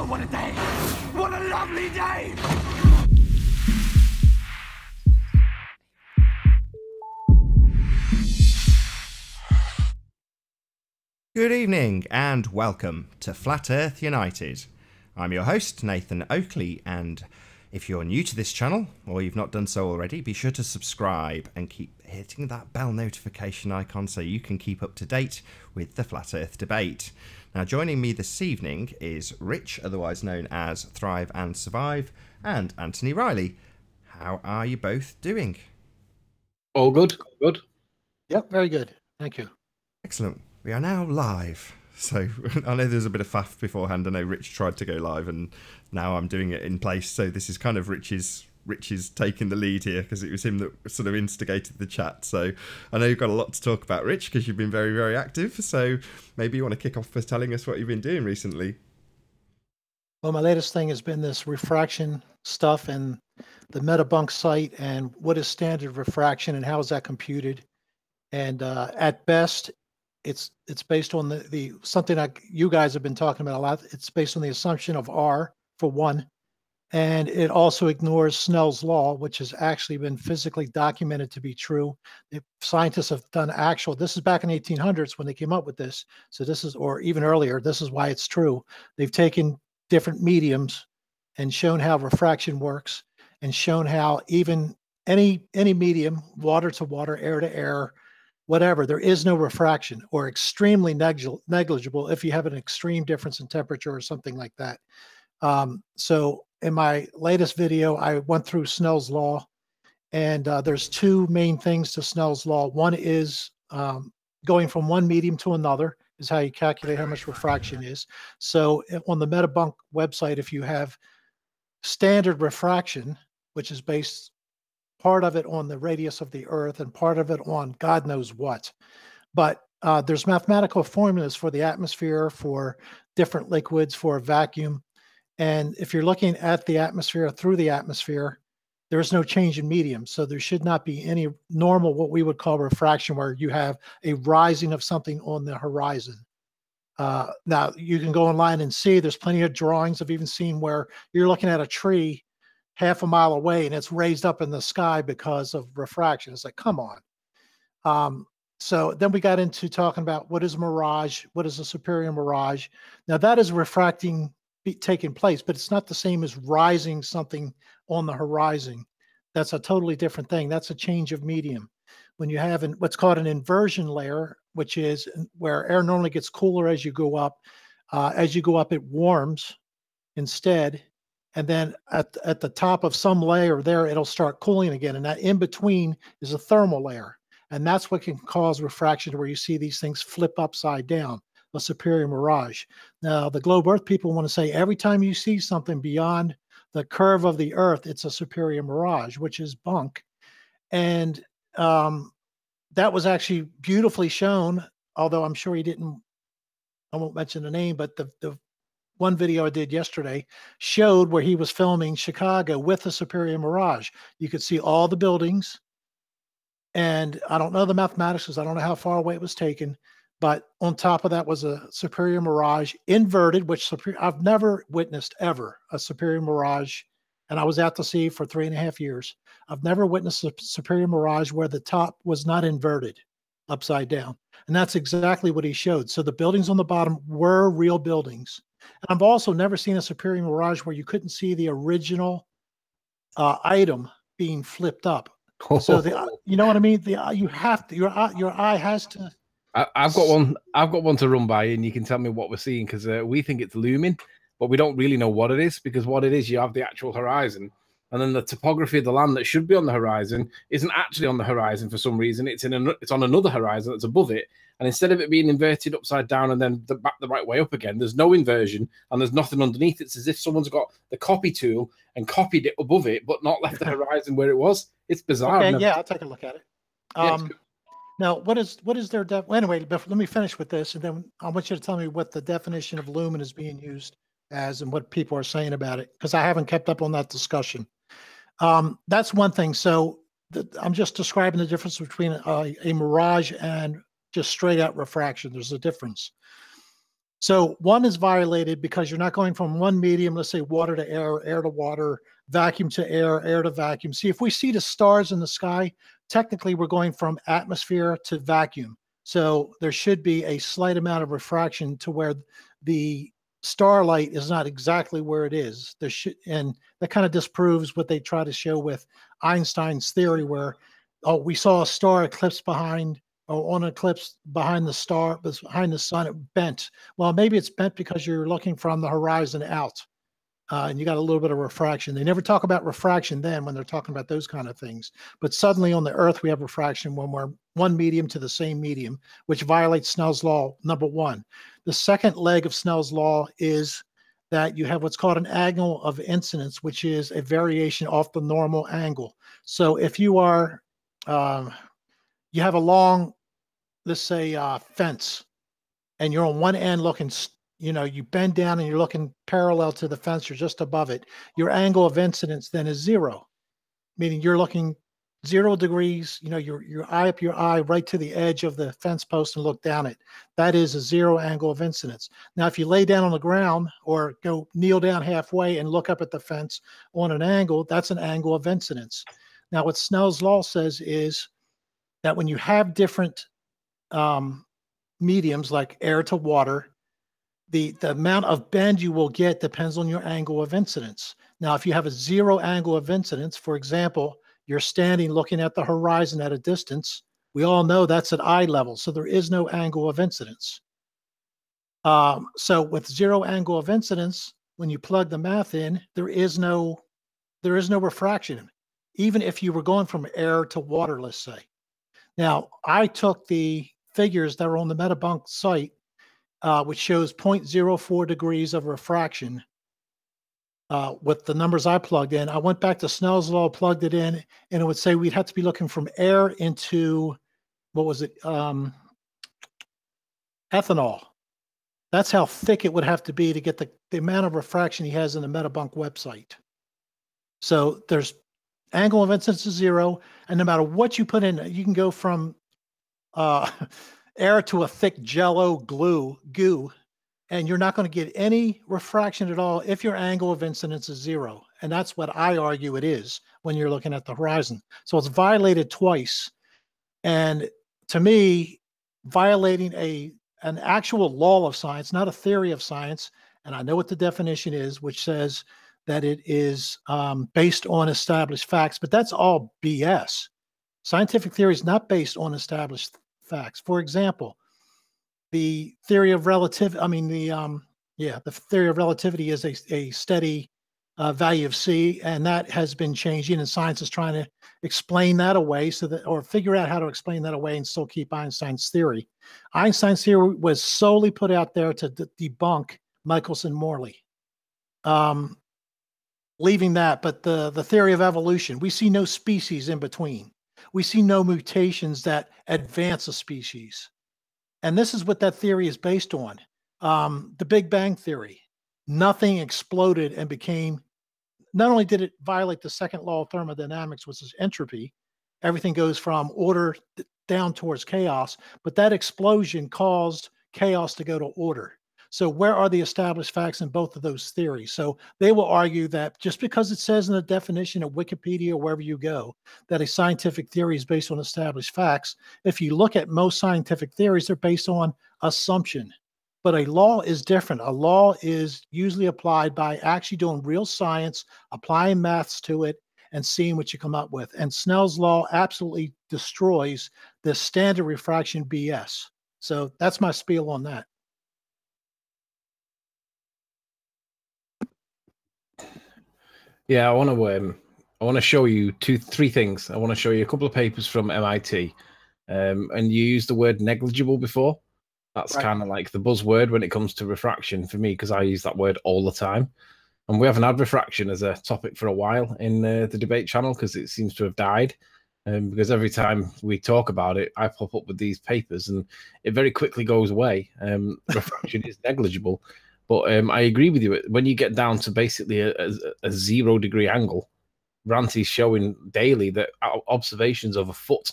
Oh, what a day! What a lovely day! Good evening and welcome to Flat Earth United. I'm your host, Nathan Oakley, and if you're new to this channel, or you've not done so already, be sure to subscribe and keep hitting that bell notification icon so you can keep up to date with the Flat Earth debate. Now, joining me this evening is Rich, otherwise known as Thrive and Survive, and Anthony Riley. How are you both doing? All good, good. Yep, very good. Thank you. Excellent. We are now live. So I know there's a bit of faff beforehand. I know Rich tried to go live and now I'm doing it in place. So this is kind of Rich's taking the lead here because it was him that sort of instigated the chat. So I know you've got a lot to talk about, Rich, because you've been very, very active. So maybe you want to kick off by telling us what you've been doing recently. Well, my latest thing has been this refraction stuff and the MetaBunk site and what is standard refraction and how is that computed. And at best, it's based on the something like you guys have been talking about a lot. It's based on the assumption of R for one, and it also ignores Snell's law, which has actually been physically documented to be true. The scientists have done actual. This is back in the 1800s when they came up with this. So this is, or even earlier. This is why it's true. They've taken different mediums and shown how refraction works, and shown how even any medium, water to water, air to air, whatever, there is no refraction, or extremely negligible if you have an extreme difference in temperature or something like that. So in my latest video, I went through Snell's law, and there's two main things to Snell's law. One is going from one medium to another is how you calculate how much refraction is. So on the MetaBunk website, if you have standard refraction, which is based part of it on the radius of the Earth and part of it on God knows what. But there's mathematical formulas for the atmosphere, for different liquids, for a vacuum. And if you're looking at the atmosphere through the atmosphere, there's no change in medium. So there should not be any normal, what we would call refraction, where you have a rising of something on the horizon. Now, you can go online and see, there's plenty of drawings. I've even seen where you're looking at a tree half a mile away and it's raised up in the sky because of refraction. It's like, come on. So then we got into talking about what is mirage, what is a superior mirage. Now that is refracting taking place, but it's not the same as rising something on the horizon. That's a totally different thing. That's a change of medium. When you have what's called an inversion layer, which is where air normally gets cooler as you go up. As you go up, it warms instead. And then at the top of some layer there, it'll start cooling again. And that in between is a thermal layer. And that's what can cause refraction, where you see these things flip upside down, a superior mirage. Now, the globe Earth people want to say every time you see something beyond the curve of the Earth, it's a superior mirage, which is bunk. And that was actually beautifully shown, although I'm sure he didn't, I won't mention the name, but the one video I did yesterday showed where he was filming Chicago with a superior mirage. You could see all the buildings, and I don't know the mathematics because I don't know how far away it was taken, but on top of that was a superior mirage inverted, which I've never witnessed ever a superior mirage, and I was out to sea for 3.5 years. I've never witnessed a superior mirage where the top was not inverted upside down, and that's exactly what he showed. So the buildings on the bottom were real buildings. And I've also never seen a superior mirage where you couldn't see the original item being flipped up. So you know what I mean? You have to, your eye has to. I've got one to run by, and you can tell me what we're seeing, because we think it's looming, but we don't really know what it is, because what it is, you have the actual horizon, and then the topography of the land that should be on the horizon isn't actually on the horizon for some reason. It's on another horizon that's above it. And instead of it being inverted upside down and then back the right way up again, there's no inversion and there's nothing underneath. It's as if someone's got the copy tool and copied it above it, but not left the horizon where it was. It's bizarre. Okay, yeah, I'll take a look at it. Now, what is their anyway? Let me finish with this, and then I want you to tell me what the definition of lumen is being used as, and what people are saying about it, because I haven't kept up on that discussion. That's one thing. So I'm just describing the difference between a mirage and just straight out refraction. There's a difference. So one is violated because you're not going from one medium, let's say water to air, air to water, vacuum to air, air to vacuum. See, if we see the stars in the sky, technically we're going from atmosphere to vacuum. So there should be a slight amount of refraction to where the starlight is not exactly where it is. There should, and that kind of disproves what they try to show with Einstein's theory, where, oh, we saw a star eclipse behind, or on an eclipse behind the star, behind the sun, it bent. Well, maybe it's bent because you're looking from the horizon out, and you got a little bit of refraction. They never talk about refraction then when they're talking about those kind of things. But suddenly on the Earth, we have refraction when we're one medium to the same medium, which violates Snell's law, number one. The second leg of Snell's law is that you have what's called an angle of incidence, which is a variation off the normal angle. So if you are, you have a long, let's say, fence, and you're on one end looking, you bend down and you're looking parallel to the fence, you're just above it. Your angle of incidence then is zero, meaning you're looking 0 degrees, your eye up your eye right to the edge of the fence post and look down it. That is a 0 angle of incidence. Now, if you lay down on the ground or go kneel down halfway and look up at the fence on an angle, that's an angle of incidence. Now, what Snell's law says is that when you have different mediums like air to water, the amount of bend you will get depends on your angle of incidence. Now, if you have a 0 angle of incidence, for example, you're standing looking at the horizon at a distance, we all know that's at eye level, so there is no angle of incidence. So with 0 angle of incidence, when you plug the math in, there is no refraction, even if you were going from air to water, let's say. Now, I took the figures that were on the Metabunk site, which shows 0.04 degrees of refraction with the numbers I plugged in. I went back to Snell's law, plugged it in, and it would say we'd have to be looking from air into, what was it, ethanol. That's how thick it would have to be to get the amount of refraction he has in the Metabunk website. So there's angle of incidence is 0, and no matter what you put in, you can go from air to a thick jello goo, and you're not going to get any refraction at all if your angle of incidence is 0. And that's what I argue it is when you're looking at the horizon. So it's violated twice. And to me, violating an actual law of science, not a theory of science, and I know what the definition is, which says that it is based on established facts, but that's all BS. Scientific theory is not based on established facts. For example, the theory of relativity, the theory of relativity is a steady value of C, and that has been changing, and science is trying to explain that away or figure out how to explain that away and still keep Einstein's theory. Einstein's theory was solely put out there to debunk Michelson-Morley. Leaving that, but the theory of evolution, we see no species in between. We see no mutations that advance a species. And this is what that theory is based on. The Big Bang Theory. Nothing exploded and became, not only did it violate the second law of thermodynamics, which is entropy, everything goes from order down towards chaos, but that explosion caused chaos to go to order. So where are the established facts in both of those theories? So they will argue that just because it says in the definition of Wikipedia or wherever you go that a scientific theory is based on established facts, if you look at most scientific theories, they're based on assumption. But a law is different. A law is usually applied by actually doing real science, applying maths to it, and seeing what you come up with. And Snell's law absolutely destroys the standard refraction BS. So that's my spiel on that. Yeah, I want to show you three things. I want to show you a couple of papers from MIT, and you used the word negligible before. That's right. Kind of like the buzzword when it comes to refraction for me, because I use that word all the time. And we haven't had refraction as a topic for a while in the debate channel because it seems to have died. Because every time we talk about it, I pop up with these papers and it very quickly goes away. Refraction is negligible. But I agree with you. When you get down to basically a 0 degree angle, Ranti's showing daily that observations of a foot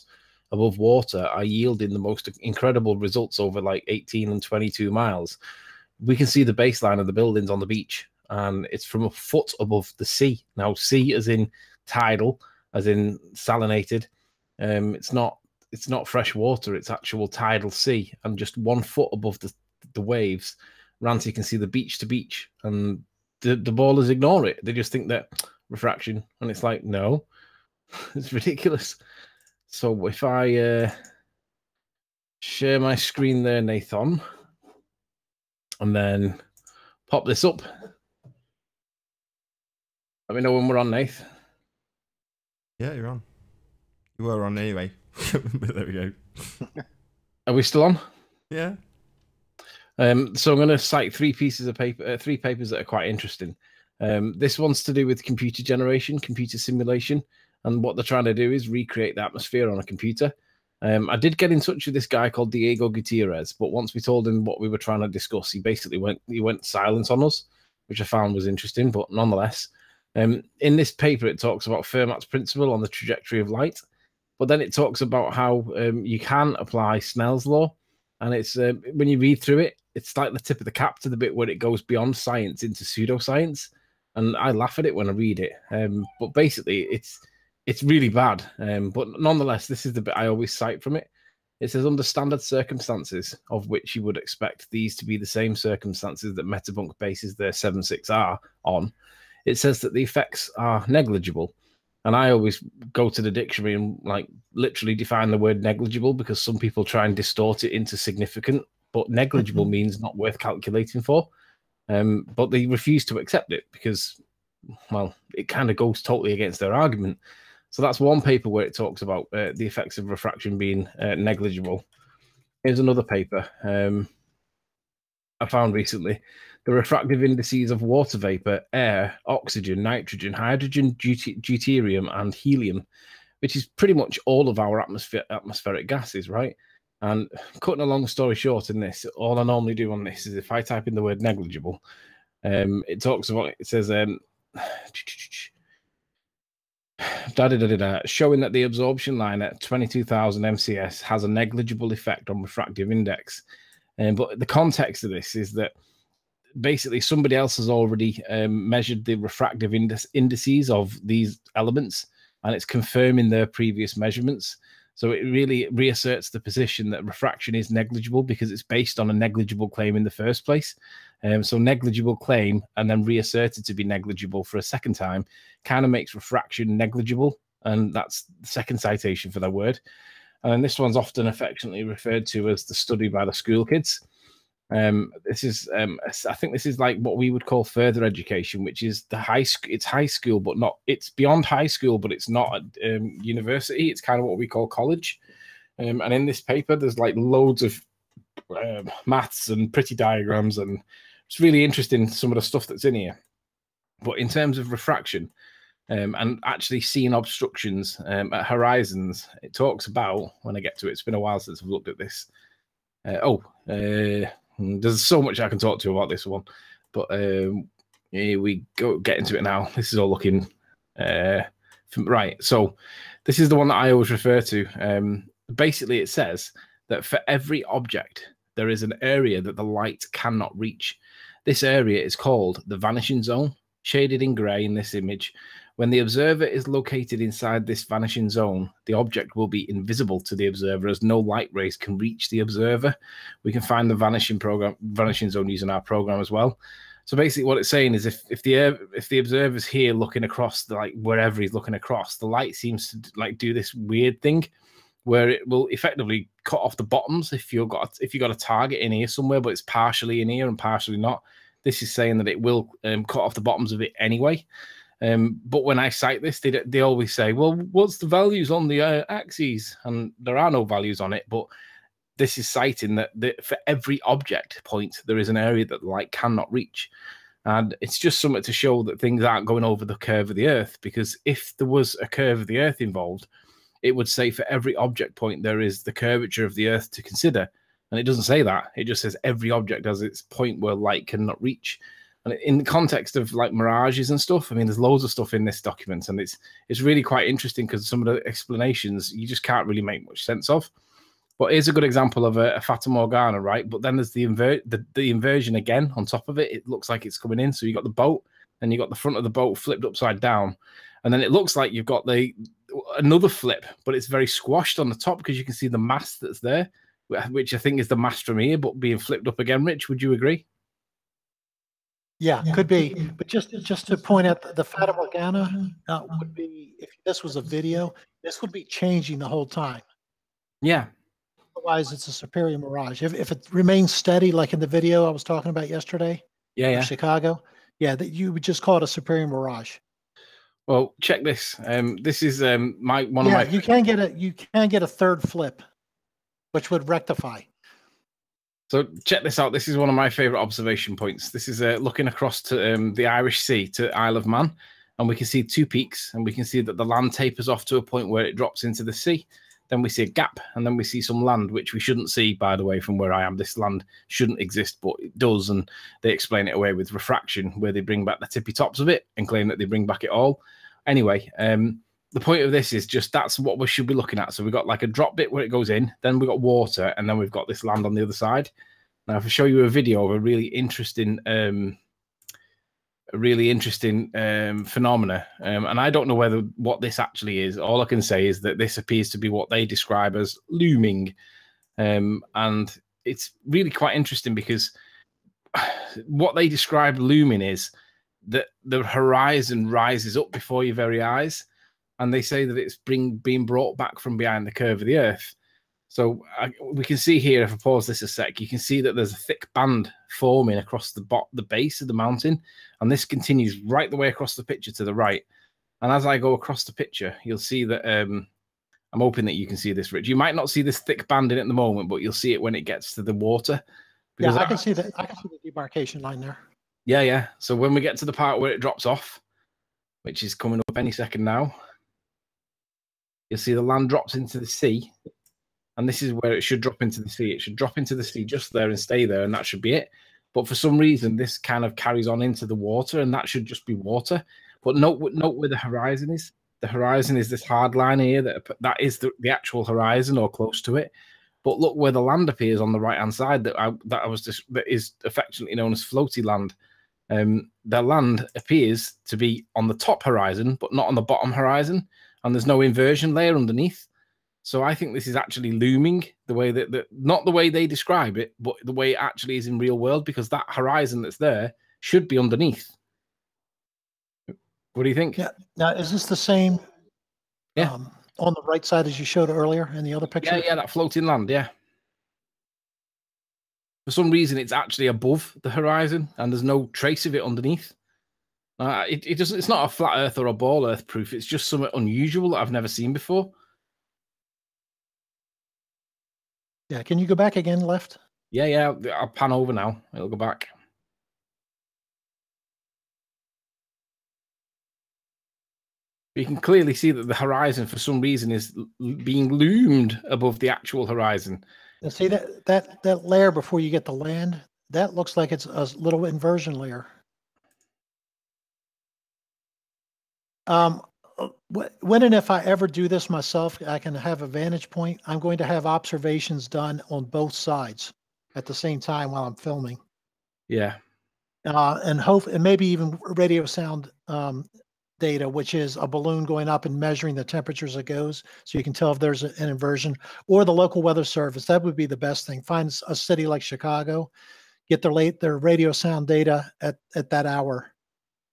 above water are yielding the most incredible results over like 18 and 22 miles. we can see the baseline of the buildings on the beach, and it's from a foot above the sea. Now, sea as in tidal, as in salinated. It's not fresh water, it's actual tidal sea, and just 1 foot above the waves. Ranty can see the beach to beach, and the ballers ignore it. They just think that refraction, and it's like, no, it's ridiculous. So if I share my screen there, Nathan, and then pop this up, let me know when we're on, Nath. Yeah, you're on. You were on anyway. But there we go. Are we still on? Yeah. So I'm going to cite three pieces of paper, three papers that are quite interesting. This one's to do with computer generation, computer simulation, and what they're trying to do is recreate the atmosphere on a computer. I did get in touch with this guy called Diego Gutierrez, but once we told him what we were trying to discuss, he basically went silent on us, which I found was interesting, but nonetheless. In this paper, it talks about Fermat's principle on the trajectory of light, but then it talks about how you can apply Snell's law, and it's when you read through it, it's like the tip of the cap to the bit where it goes beyond science into pseudoscience, and I laugh at it when I read it. But basically, it's really bad. But nonetheless, this is the bit I always cite from it. It says, under standard circumstances, of which you would expect these to be the same circumstances that Metabunk bases their 7.6R on, it says that the effects are negligible. And I always go to the dictionary and like literally define the word negligible, because some people try and distort it into significant, but negligible means not worth calculating for. But they refuse to accept it because, well, it kind of goes totally against their argument. So that's one paper where it talks about the effects of refraction being negligible. Here's another paper I found recently. The refractive indices of water vapor, air, oxygen, nitrogen, hydrogen, deuterium, and helium, which is pretty much all of our atmospheric gases, right? And cutting a long story short in this, all I normally do on this is if I type in the word negligible, it talks about, it says, showing that the absorption line at 22,000 MCS has a negligible effect on refractive index. But the context of this is that basically somebody else has already measured the refractive indices of these elements, and it's confirming their previous measurements. So it really reasserts the position that refraction is negligible because it's based on a negligible claim in the first place. So negligible claim and then reasserted to be negligible for a second time kind of makes refraction negligible. And that's the second citation for that word. And this one's often affectionately referred to as the study by the school kids. This is, I think this is like what we would call further education, which is the it's high school, but not, it's beyond high school, but it's not university. It's kind of what we call college. And in this paper, there's like loads of maths and pretty diagrams, and it's really interesting, some of the stuff that's in here. But in terms of refraction, and actually seeing obstructions at horizons, it talks about, when I get to it, it's been a while since I've looked at this. There's so much I can talk to you about this one, but here we go, get into it now. This is all looking right. So this is the one that I always refer to. Basically, it says that for every object, there is an area that the light cannot reach. This area is called the vanishing zone, shaded in gray in this image. When the observer is located inside this vanishing zone, the object will be invisible to the observer as no light rays can reach the observer. We can find the vanishing zone using our program as well. So basically what it's saying is if the observer's here looking across, like wherever he's looking across, the light seems to like do this weird thing where it will effectively cut off the bottoms if you got a target in here somewhere, but it's partially in here and partially not. This is saying that it will cut off the bottoms of it anyway. But when I cite this, they always say, well, what's the values on the axes? And there are no values on it, but this is citing that for every object point, there is an area that light cannot reach. And it's just something to show that things aren't going over the curve of the Earth, because if there was a curve of the Earth involved, it would say for every object point, there is the curvature of the Earth to consider. And it doesn't say that. It just says every object has its point where light cannot reach. And in the context of like mirages and stuff, I mean, there's loads of stuff in this document, and it's really quite interesting because some of the explanations you just can't really make much sense of. But here's a good example of a Fata Morgana, right? But then there's the inversion again on top of it. It looks like it's coming in. So you got the boat, and you got the front of the boat flipped upside down, and then it looks like you've got another flip, but it's very squashed on the top because you can see the mast that's there, which I think is the mast from here, but being flipped up again. Rich, would you agree? Yeah, could be. But just to point out, the Fata Morgana would be, if this was a video, this would be changing the whole time. Yeah. Otherwise, it's a superior mirage. If it remains steady, like in the video I was talking about yesterday, Chicago, that you would just call it a superior mirage. Well, check this. This is one of my. You can get a third flip, which would rectify. So check this out. This is one of my favorite observation points. This is looking across to the Irish Sea, to Isle of Man, and we can see two peaks, and we can see that the land tapers off to a point where it drops into the sea. Then we see a gap, and then we see some land, which we shouldn't see, by the way, from where I am. This land shouldn't exist, but it does, and they explain it away with refraction, where they bring back the tippy tops of it and claim that they bring back it all. Anyway, the point of this is just that's what we should be looking at. So we've got like a drop bit where it goes in, then we've got water, and then we've got this land on the other side. Now, if I show you a video of a really interesting phenomena, and I don't know what this actually is. All I can say is that this appears to be what they describe as looming, and it's really quite interesting because what they describe looming is that the horizon rises up before your very eyes, and they say that it's being brought back from behind the curve of the earth. So we can see here, if I pause this a sec, you can see that there's a thick band forming across the base of the mountain, and this continues right the way across the picture to the right. And as I go across the picture, you'll see that I'm hoping that you can see this, Rich. You might not see this thick band in at the moment, but you'll see it when it gets to the water. Yeah, I can see that. I can see the demarcation line there. Yeah. So when we get to the part where it drops off, which is coming up any second now, you'll see the land drops into the sea. And this is where it should drop into the sea. It should drop into the sea just there and stay there, and that should be it. But for some reason, this kind of carries on into the water, and that should just be water. But note where the horizon is. The horizon is this hard line here. That is the actual horizon or close to it. But look where the land appears on the right-hand side that is affectionately known as floaty land. The land appears to be on the top horizon, but not on the bottom horizon, and there's no inversion layer underneath. So I think this is actually looming, the way that not the way they describe it, but the way it actually is in real world, because that horizon that's there should be underneath. What do you think? Yeah. Now, is this the same? Yeah. On the right side as you showed earlier in the other picture? Yeah, that floating land, yeah. For some reason, it's actually above the horizon, and there's no trace of it underneath. It's not a flat Earth or a ball Earth proof. It's just something unusual that I've never seen before. Yeah, can you go back again, left? Yeah, I'll pan over now. It'll go back. You can clearly see that the horizon, for some reason, is being loomed above the actual horizon. And see that layer before you get the land? That looks like it's a little inversion layer. When and if I ever do this myself, I can have a vantage point. I'm going to have observations done on both sides at the same time while I'm filming. Yeah. And maybe even radio sound data, which is a balloon going up and measuring the temperatures it goes, so you can tell if there's an inversion, or the local weather service. That would be the best thing. Find a city like Chicago, get their radio sound data at that hour.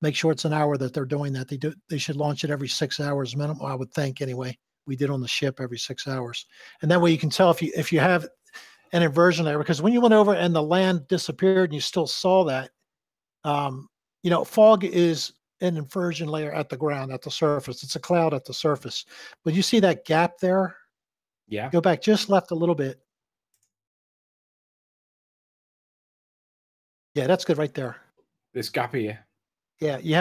Make sure it's an hour that they're doing that. They should launch it every 6 hours minimum, I would think, anyway. We did on the ship every 6 hours. And that way you can tell if you have an inversion there, because when you went over and the land disappeared and you still saw that, fog is an inversion layer at the ground, at the surface. It's a cloud at the surface. But you see that gap there? Yeah. Go back just left a little bit. Yeah, that's good right there. This gap here. Yeah, you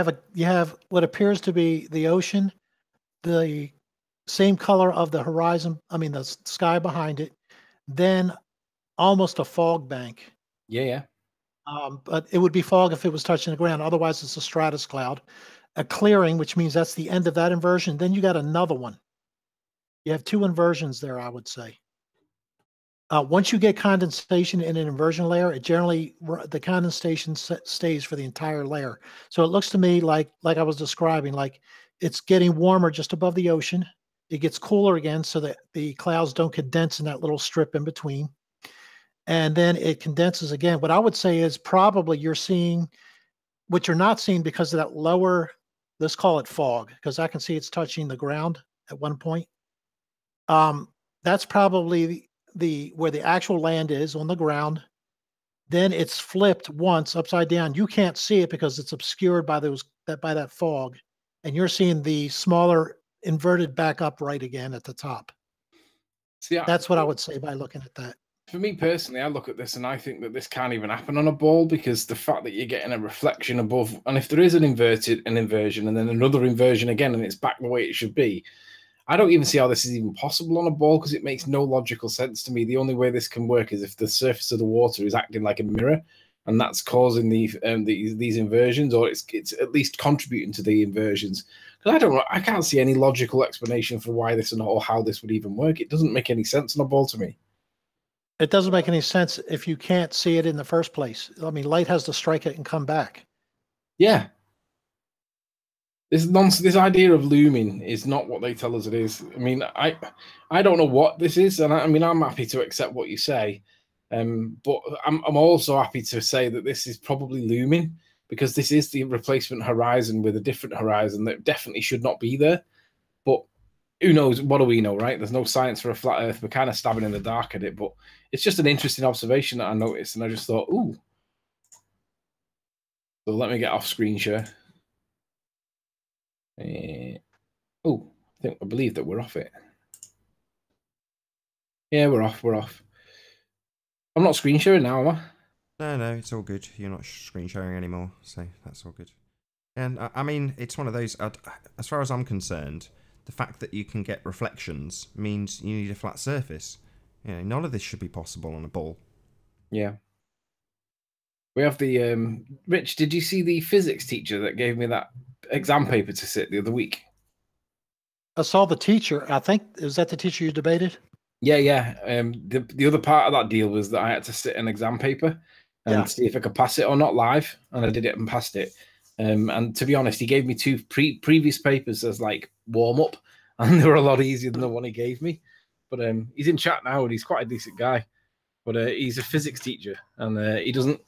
have what appears to be the ocean, the same color of the horizon, the sky behind it, then almost a fog bank. Yeah. But it would be fog if it was touching the ground. Otherwise, it's a stratus cloud. A clearing, which means that's the end of that inversion. Then you got another one. You have two inversions there, I would say. Once you get condensation in an inversion layer, it generally, the condensation stays for the entire layer. So it looks to me like I was describing, like it's getting warmer just above the ocean. It gets cooler again so that the clouds don't condense in that little strip in between. And then it condenses again. What I would say is probably you're seeing what you're not seeing because of that lower, let's call it fog, because I can see it's touching the ground at one point. That's probably where the actual land is on the ground. Then it's flipped once upside down. You can't see it because it's obscured by that fog, and you're seeing the smaller inverted back upright again at the top. See, that's what I would say by looking at that. For me personally, I look at this and I think that this can't even happen on a ball, because the fact that you're getting a reflection above, and if there is an inversion and then another inversion again and it's back the way it should be, I don't even see how this is even possible on a ball, because it makes no logical sense to me. The only way this can work is if the surface of the water is acting like a mirror, and that's causing these inversions, or it's at least contributing to the inversions. Because I can't see any logical explanation for why this or how this would even work. It doesn't make any sense on a ball to me. It doesn't make any sense if you can't see it in the first place. I mean, light has to strike it and come back. Yeah. This idea of looming is not what they tell us it is. I mean, I don't know what this is, and I'm happy to accept what you say, but I'm also happy to say that this is probably looming, because this is the replacement horizon with a different horizon that definitely should not be there. But who knows? What do we know, right? There's no science for a flat Earth. We're kind of stabbing in the dark at it, but it's just an interesting observation that I noticed, and I just thought, ooh. So let me get off screen share. Oh, I believe that we're off it. Yeah, we're off. We're off. I'm not screen sharing now, am I? No, it's all good. You're not screen sharing anymore, so that's all good. And I mean, it's one of those. As far as I'm concerned, the fact that you can get reflections means you need a flat surface. You know, none of this should be possible on a ball. Yeah. We have the Rich. Did you see the physics teacher that gave me that exam paper to sit the other week? I saw the teacher. I think, is that the teacher you debated? Yeah. The other part of that deal was that I had to sit an exam paper and see if I could pass it or not live, and I did it and passed it. And to be honest, he gave me two previous papers as like warm up, and they were a lot easier than the one he gave me. But he's in chat now, and he's quite a decent guy. But he's a physics teacher, and he doesn't.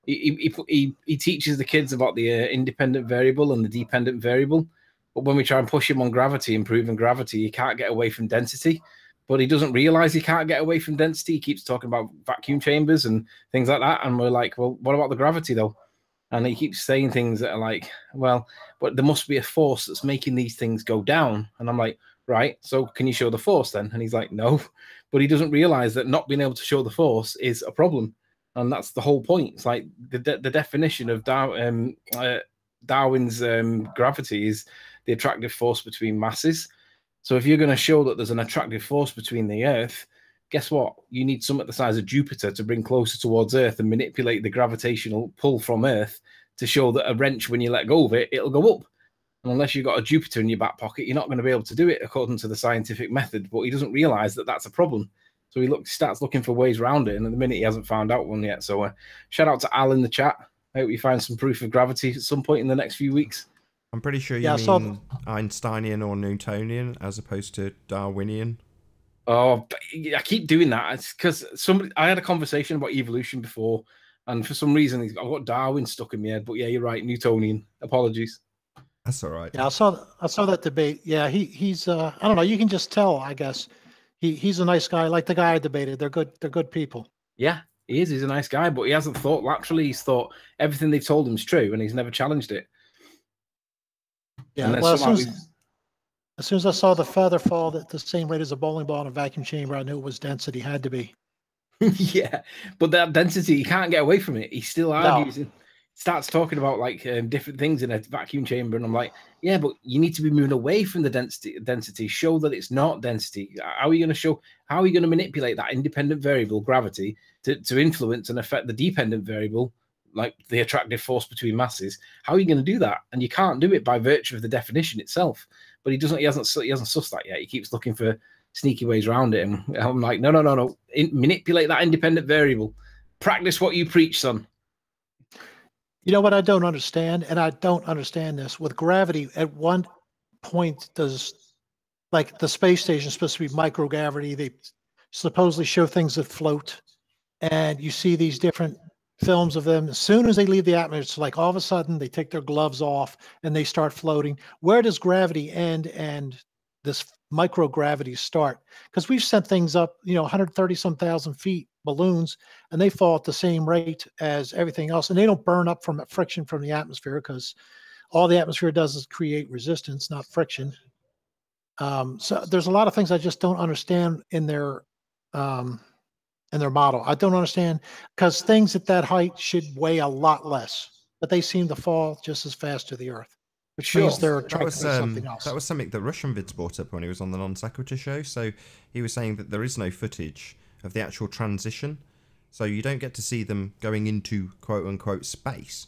He teaches the kids about the independent variable and the dependent variable. But when we try and push him on gravity, improving gravity, he can't get away from density. But he doesn't realize he can't get away from density. He keeps talking about vacuum chambers and things like that. And we're like, well, what about the gravity though? And he keeps saying things that are like, well, but there must be a force that's making these things go down. And I'm like, right, so can you show the force then? And he's like, no. But he doesn't realize that not being able to show the force is a problem. And that's the whole point. It's like the definition of Darwin's gravity is the attractive force between masses. So if you're going to show that there's an attractive force between the Earth, guess what? You need something the size of Jupiter to bring closer towards Earth and manipulate the gravitational pull from Earth to show that a wrench, when you let go of it, it'll go up. And unless you've got a Jupiter in your back pocket, you're not going to be able to do it according to the scientific method. But he doesn't realize that that's a problem. So he starts looking for ways around it. And at the minute, he hasn't found out one yet. So shout out to Al in the chat. I hope you find some proof of gravity at some point in the next few weeks. I'm pretty sure you mean Einsteinian or Newtonian as opposed to Darwinian. Oh, I keep doing that. It's because I had a conversation about evolution before, and for some reason I've got Darwin stuck in my head. But yeah, you're right, Newtonian. Apologies. That's all right. Yeah, I saw that debate. Yeah, he's I don't know. You can just tell, I guess. He's a nice guy, like the guy I debated. They're good people. Yeah, he is. He's a nice guy, but he hasn't thought laterally. He's thought everything they've told him is true, and he's never challenged it. Yeah, well, as soon as I saw the feather fall at the same rate as a bowling ball in a vacuum chamber, I knew it was density. Had to be. Yeah, but that density, he can't get away from it. He still argues and starts talking about like different things in a vacuum chamber, and I'm like, yeah, but you need to be moving away from the density. Show that it's not density. How are you going to show? How are you going to manipulate that independent variable, gravity, to influence and affect the dependent variable, like the attractive force between masses? How are you going to do that? And you can't do it by virtue of the definition itself. But he hasn't sussed that yet. He keeps looking for sneaky ways around it. And I'm like, no. Manipulate that independent variable. Practice what you preach, son. You know what I don't understand, and I don't understand this with gravity. At one point, does like the space station is supposed to be microgravity? They supposedly show things that float, and you see these different films of them. As soon as they leave the atmosphere, it's like all of a sudden they take their gloves off and they start floating. Where does gravity end and this microgravity start? Because we've sent things up, 130 some thousand feet, balloons, and they fall at the same rate as everything else, and they don't burn up from friction from the atmosphere, because all the atmosphere does is create resistance, not friction. So there's a lot of things I just don't understand in their model. I don't understand, because things at that height should weigh a lot less, but they seem to fall just as fast to the earth, which means they're attracted to something else. That was something that Russian Vids brought up when he was on the Non Sequitur show. So he was saying that there is no footage of the actual transition, so you don't get to see them going into quote unquote space.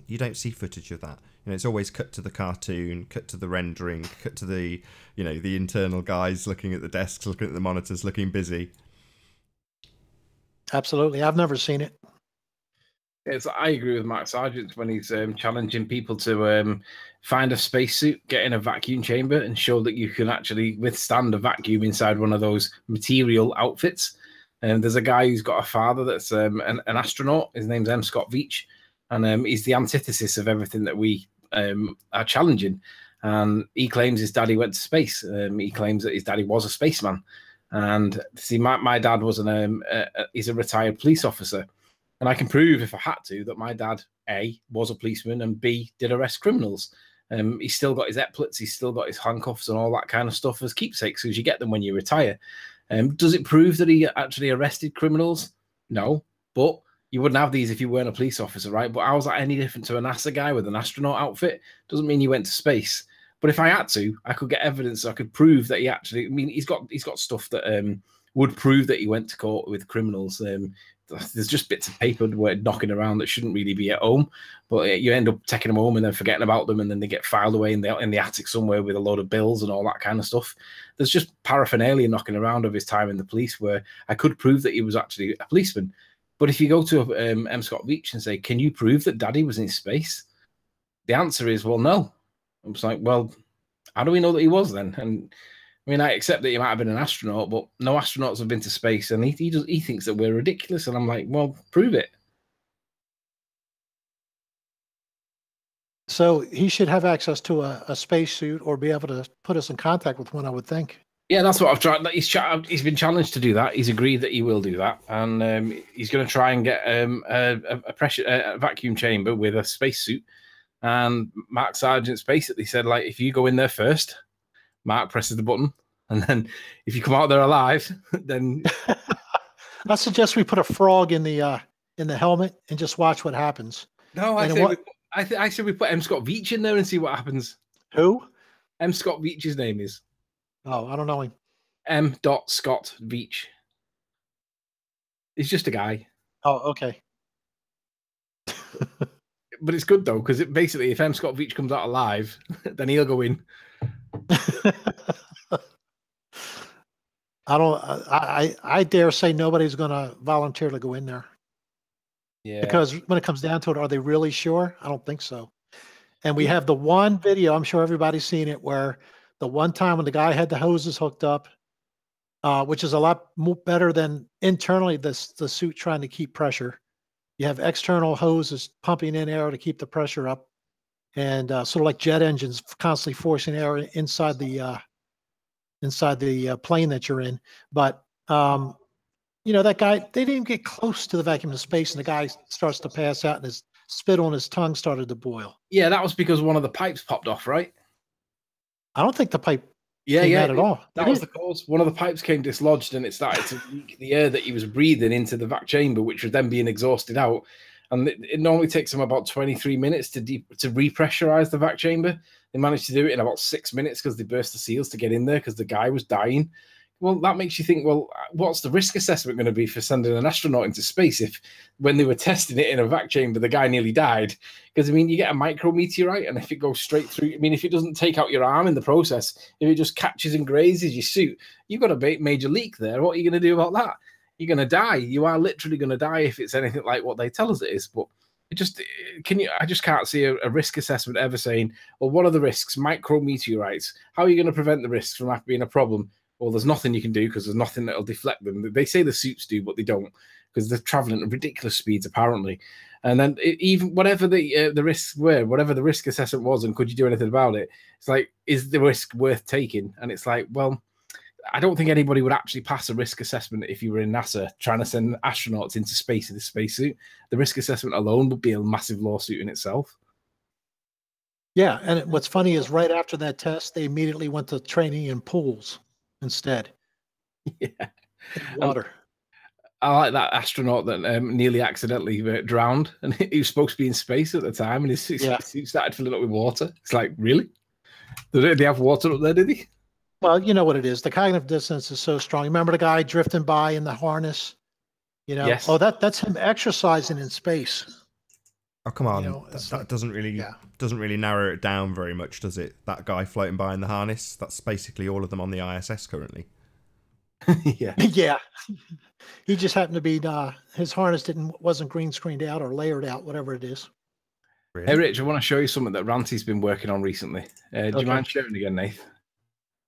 You don't see footage of that. It's always cut to the cartoon, cut to the rendering, cut to the the internal guys looking at the desks, looking at the monitors, looking busy. Absolutely, I've never seen it. Yes, I agree with Matt Sargent when he's challenging people to find a spacesuit, get in a vacuum chamber, and show that you can actually withstand a vacuum inside one of those material outfits. And there's a guy who's got a father that's an astronaut. His name's M. Scott Veach, and he's the antithesis of everything that we are challenging. And he claims his daddy went to space. He claims that his daddy was a spaceman. And see, my dad was he's a retired police officer. And I can prove, if I had to, that my dad, A, was a policeman, and B, did arrest criminals. He's still got his epaulets, he's still got his handcuffs and all that kind of stuff as keepsakes, because you get them when you retire. Does it prove that he actually arrested criminals? No, but you wouldn't have these if you weren't a police officer, right? But how is that any different to a NASA guy with an astronaut outfit? Doesn't mean he went to space. But if I had to, I could get evidence, so I could prove that he actually, he's got stuff that would prove that he went to court with criminals. There's just bits of paper knocking around that shouldn't really be at home, but you end up taking them home and then forgetting about them, and then they get filed away in the attic somewhere with a load of bills and all that kind of stuff. There's just paraphernalia knocking around of his time in the police where I could prove that he was actually a policeman. But if you go to M. Scott Veach and say, can you prove that Daddy was in space? The answer is, well, no. I was like, well, how do we know that he was then? And I accept that he might have been an astronaut, but no astronauts have been to space, and he thinks that we're ridiculous. And I'm like, well, prove it. So he should have access to a spacesuit, or be able to put us in contact with one, I would think. Yeah, that's what I've tried. He's been challenged to do that. He's agreed that he will do that, and he's going to try and get a vacuum chamber with a spacesuit. And Mark Sargent's basically said, like, if you go in there first, Mark presses the button, and then if you come out there alive, then I suggest we put a frog in the helmet and just watch what happens. No, I said we put M. Scott Veach in there and see what happens. Who? M. Scott Veach's name is. Oh, I don't know him. M. Scott Veach. He's just a guy. Oh, okay. But it's good though, because basically, if M. Scott Veach comes out alive, then he'll go in. I dare say nobody's going to voluntarily go in there. Yeah. Because when it comes down to it, are they really sure? I don't think so. And we have the one video, I'm sure everybody's seen it, where the one time when the guy had the hoses hooked up, which is a lot better than internally the suit trying to keep pressure. You have external hoses pumping in air to keep the pressure up, and sort of like jet engines constantly forcing air inside the plane that you're in. But that guy, they didn't get close to the vacuum of space, and the guy starts to pass out, and his spit on his tongue started to boil. Yeah, that was because one of the pipes popped off, right? I don't think the pipe came out at all. That was the cause. One of the pipes came dislodged, and it started to leak the air that he was breathing into the vac chamber, which was then being exhausted out. And it normally takes them about 23 minutes to repressurize the vac chamber. They managed to do it in about 6 minutes because they burst the seals to get in there because the guy was dying. well, that makes you think, well, what's the risk assessment going to be for sending an astronaut into space if when they were testing it in a vac chamber, the guy nearly died? Because, I mean, you get a micrometeorite, and if it goes straight through, I mean, if it doesn't take out your arm in the process, if it just catches and grazes your suit, you've got a major leak there. What are you going to do about that? You're going to die. You are literally going to die if it's anything like what they tell us it is. But I just can't see a risk assessment ever saying, well, what are the risks? Micrometeorites. How are you going to prevent the risks from being a problem? Well, there's nothing you can do because there's nothing that'll deflect them. They say the suits do, but they don't because they're traveling at ridiculous speeds, apparently. And then even whatever the risks were, whatever the risk assessment was, and could you do anything about it? It's like, is the risk worth taking? And it's like, well, I don't think anybody would actually pass a risk assessment if you were in NASA trying to send astronauts into space in a spacesuit. The risk assessment alone would be a massive lawsuit in itself. Yeah, and what's funny is right after that test, they immediately went to training in pools instead. Yeah. In water. I like that astronaut that nearly accidentally drowned, and he was supposed to be in space at the time, and his suit started filling up with water. It's like, really? Did they have water up there, did he? Well, you know what it is. The cognitive dissonance is so strong. Remember the guy drifting by in the harness? You know, yes. Oh, that's him exercising in space. Oh, come on. You know, that doesn't really narrow it down very much, does it? That guy floating by in the harness, that's basically all of them on the ISS currently. Yeah. Yeah. He just happened to be his harness wasn't green screened out or layered out, whatever it is. Really? Hey Rich, I want to show you something that Ranty's been working on recently. Do you mind sharing again, Nath?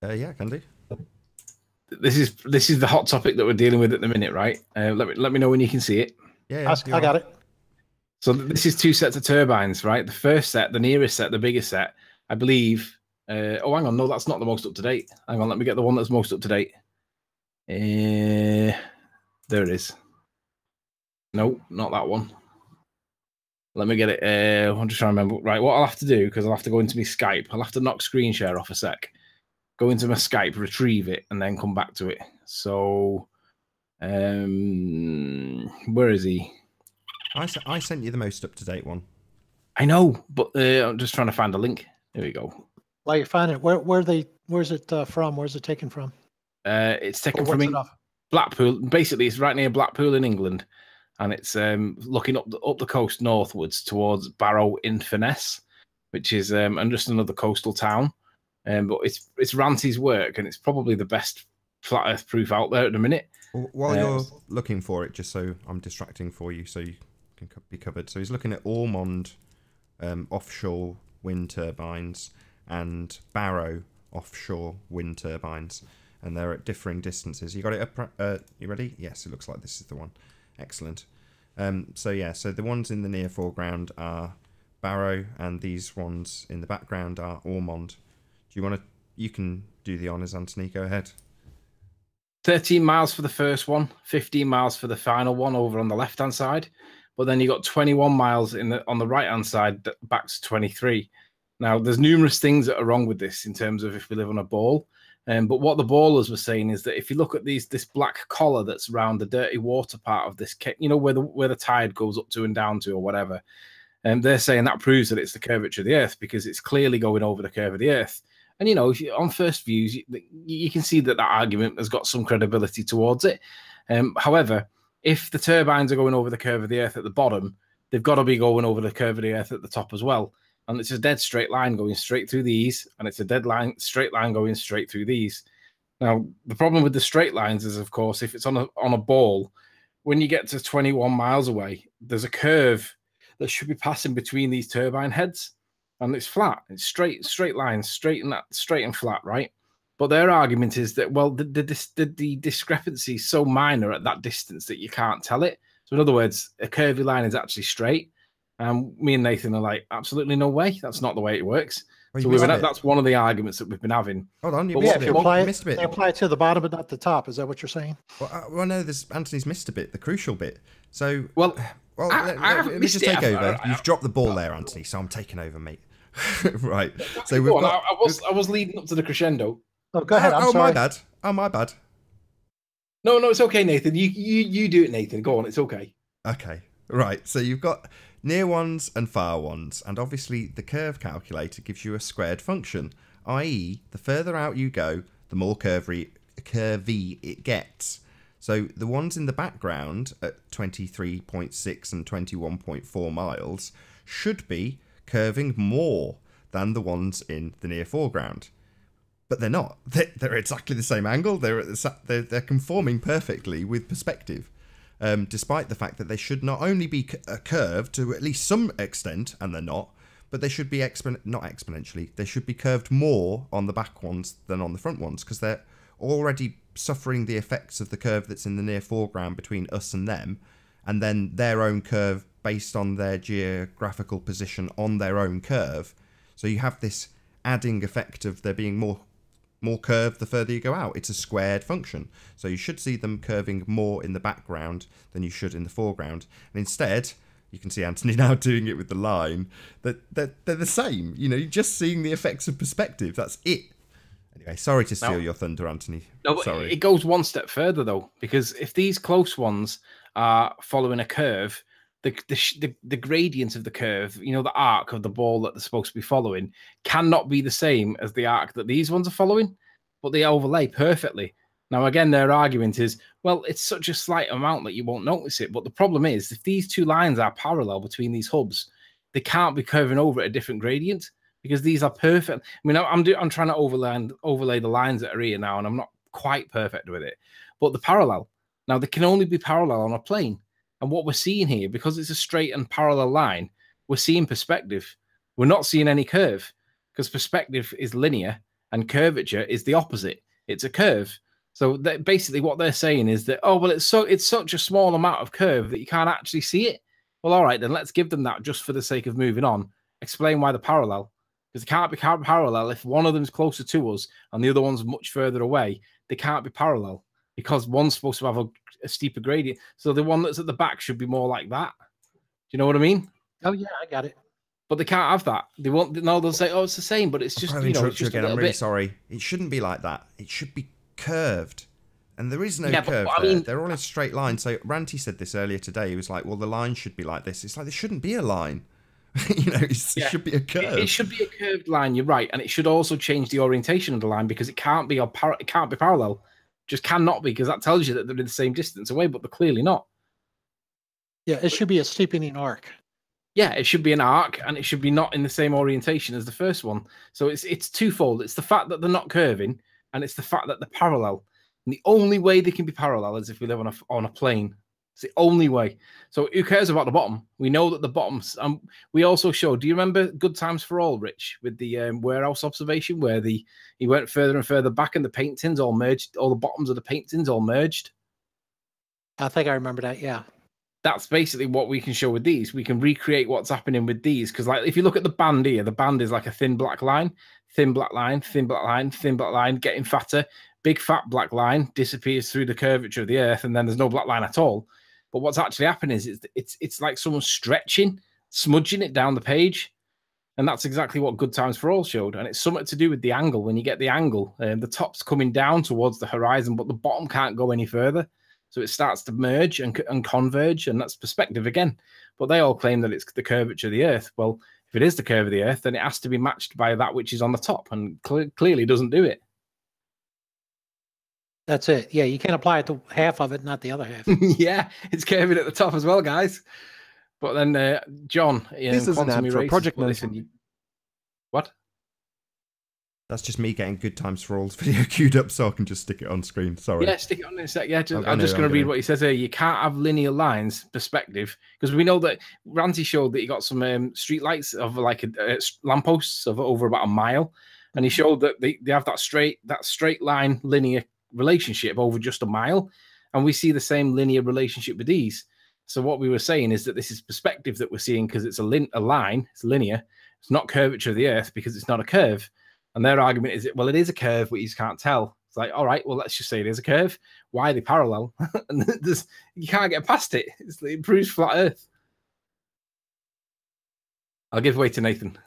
Yeah, can do. This is the hot topic that we're dealing with at the minute, right? Let me know when you can see it. Yeah, I got it. So this is 2 sets of turbines, right? The first set, the nearest set, the biggest set, I believe. Oh, hang on, no, that's not the most up to date. Hang on, let me get the one that's most up to date. There it is. No, not that one. Let me get it. I'm just trying to remember. Right, what I'll have to do, because I'll have to go into my Skype. I'll have to knock screen share off a sec. Go into my Skype, retrieve it, and then come back to it. So, where is he? I sent you the most up-to-date one. I know, but I'm just trying to find a link. There we go. While you find it, where's it from? Where's it taken from? It's taken from Blackpool. Basically, it's right near Blackpool in England, and it's looking up the coast northwards towards Barrow-in-Furness, which is just another coastal town. But it's Ranty's work, and it's probably the best flat Earth proof out there at the minute. While you're looking for it, just so I'm distracting for you, so you can be covered. So he's looking at Ormond offshore wind turbines and Barrow offshore wind turbines, and they're at differing distances. You got it up? You ready? Yes, it looks like this is the one. Excellent. So the ones in the near foreground are Barrow, and these ones in the background are Ormond. Do you want to? You can do the honours, Anthony. Go ahead. 13 miles for the first one, 15 miles for the final one over on the left-hand side. But then you got 21 miles on the right-hand side back to 23. Now, there's numerous things that are wrong with this in terms of if we live on a ball. But what the ballers were saying is that if you look at this black collar that's around the dirty water part of this, you know, where the tide goes up to and down to or whatever, they're saying that proves that it's the curvature of the Earth because it's clearly going over the curve of the Earth. And, you know, on first views, you can see that argument has got some credibility towards it. However, if the turbines are going over the curve of the Earth at the bottom, they've got to be going over the curve of the Earth at the top as well. And it's a dead straight line going straight through these, and it's a straight line going straight through these. Now, the problem with the straight lines is, of course, if it's on a ball, when you get to 21 miles away, there's a curve that should be passing between these turbine heads. And it's flat. It's straight lines, straight and flat, right? But their argument is that, well, the discrepancy is so minor at that distance that you can't tell it. So in other words, a curvy line is actually straight. And me and Nathan are like, absolutely no way. That's not the way it works. Well, so that's one of the arguments that we've been having. Hold on, you missed a bit. They apply it to the bottom but not the top. Is that what you're saying? Well, no, Anthony's missed a bit, the crucial bit. So, well, let me just take over. You've dropped the ball there, Anthony, so I'm taking over, mate. Right. So we've got. I was leading up to the crescendo. Oh, go ahead. I'm sorry. My bad. No, it's okay, Nathan. You do it, Nathan. Go on. It's okay. Okay. Right. So you've got near ones and far ones, and obviously the curve calculator gives you a squared function, i.e., the further out you go, the more curvy curvy it gets. So the ones in the background at 23.6 and 21.4 miles should be curving more than the ones in the near foreground. But they're not. They're exactly the same angle. They're conforming perfectly with perspective, despite the fact that they should not only be curved to at least some extent, and they're not, but they should be not exponentially. They should be curved more on the back ones than on the front ones, because they're already suffering the effects of the curve that's in the near foreground between us and them, and then their own curve based on their geographical position on their own curve. So you have this adding effect of there being more curved the further you go out. It's a squared function. So you should see them curving more in the background than you should in the foreground. And instead, you can see Anthony now doing it with the line, that they're the same. You know, you're just seeing the effects of perspective. That's it. Anyway, sorry to steal your thunder, Anthony. No, sorry. It goes one step further, though, because if these close ones are following a curve, the gradient of the curve, you know, the arc of the ball that they're supposed to be following, cannot be the same as the arc that these ones are following, but they overlay perfectly. Now, again, their argument is, well, it's such a slight amount that you won't notice it. But the problem is, if these two lines are parallel between these hubs, they can't be curving over at a different gradient, because these are perfect. I mean, I'm trying to overlay the lines that are here now, and I'm not quite perfect with it. But the parallel, now they can only be parallel on a plane. And what we're seeing here, because it's a straight and parallel line, we're seeing perspective. We're not seeing any curve, because perspective is linear and curvature is the opposite. It's a curve. So basically what they're saying is that, oh, well, it's such a small amount of curve that you can't actually see it. Well, all right, then let's give them that just for the sake of moving on. Explain why the parallel. Because it can't be parallel if one of them's closer to us and the other one's much further away. They can't be parallel, because one's supposed to have a steeper gradient. So the one that's at the back should be more like that. Do you know what I mean? Oh, yeah, I got it. But they can't have that. They won't. No, they'll say, oh, it's the same, but it's just, you know, it's just again. I'm really sorry. It shouldn't be like that. It should be curved. And there is no curve there. I mean, they're all in a straight line. So Ranty said this earlier today. He was like, well, the line should be like this. It's like, there shouldn't be a line. You know, it should be a curve. It should be a curved line. You're right. And it should also change the orientation of the line, because it can't be parallel. Just cannot be, because that tells you that they're in the same distance away, but they're clearly not. Yeah, it should be a steepening arc. Yeah, it should be an arc, and it should be not in the same orientation as the first one. So it's twofold. It's the fact that they're not curving, and it's the fact that they're parallel. And the only way they can be parallel is if we live on a plane. It's the only way. So who cares about the bottom? We know that the bottoms. We also showed. Do you remember Good Times for All, Rich, with the warehouse observation where he went further and further back, and the paint tins all merged. All the bottoms of the paint tins all merged. I think I remember that. Yeah. That's basically what we can show with these. We can recreate what's happening with these, because, like, if you look at the band here, the band is like a thin black line, thin black line, thin black line, thin black line, getting fatter. Big fat black line disappears through the curvature of the Earth, and then there's no black line at all. But what's actually happening is it's like someone stretching, smudging it down the page. And that's exactly what Good Times for All showed. And it's something to do with the angle. When you get the angle, the top's coming down towards the horizon, but the bottom can't go any further. So it starts to merge and converge, and that's perspective again. But they all claim that it's the curvature of the Earth. Well, if it is the curve of the Earth, then it has to be matched by that which is on the top, and clearly doesn't do it. That's it. Yeah, you can't apply it to half of it, not the other half. Yeah, it's curving at the top as well, guys. But then, John, this is an ad for a project manager. What? That's just me getting Good Times for All's video queued up, so I can just stick it on screen. Sorry. Yeah, stick it on in a sec. Yeah, I'm just going to read what he says here. You can't have linear lines perspective, because we know that Ranty showed that he got some street lights of like lampposts of over about a mile, and he showed that they have that straight line linear relationship over just a mile, and we see the same linear relationship with these. So what we were saying is that this is perspective that we're seeing, because it's a line, it's linear. It's not curvature of the Earth, because it's not a curve. And their argument is, well, it is a curve, but you just can't tell. It's like, all right, well, let's just say it is a curve. Why are they parallel? And you can't get past it. It proves flat Earth. I'll give way to Nathan.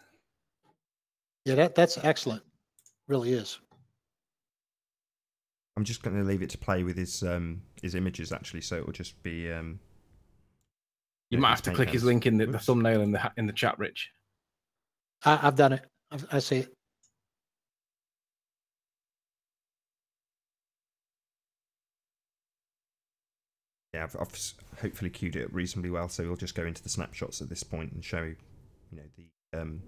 Yeah, that's excellent. Really is. I'm just going to leave it to play with his images, actually, so it will just be. You might have to click his link in the thumbnail in the chat, Rich. I've done it. I see it. Yeah, I've hopefully queued it reasonably well, so we'll just go into the snapshots at this point and show, the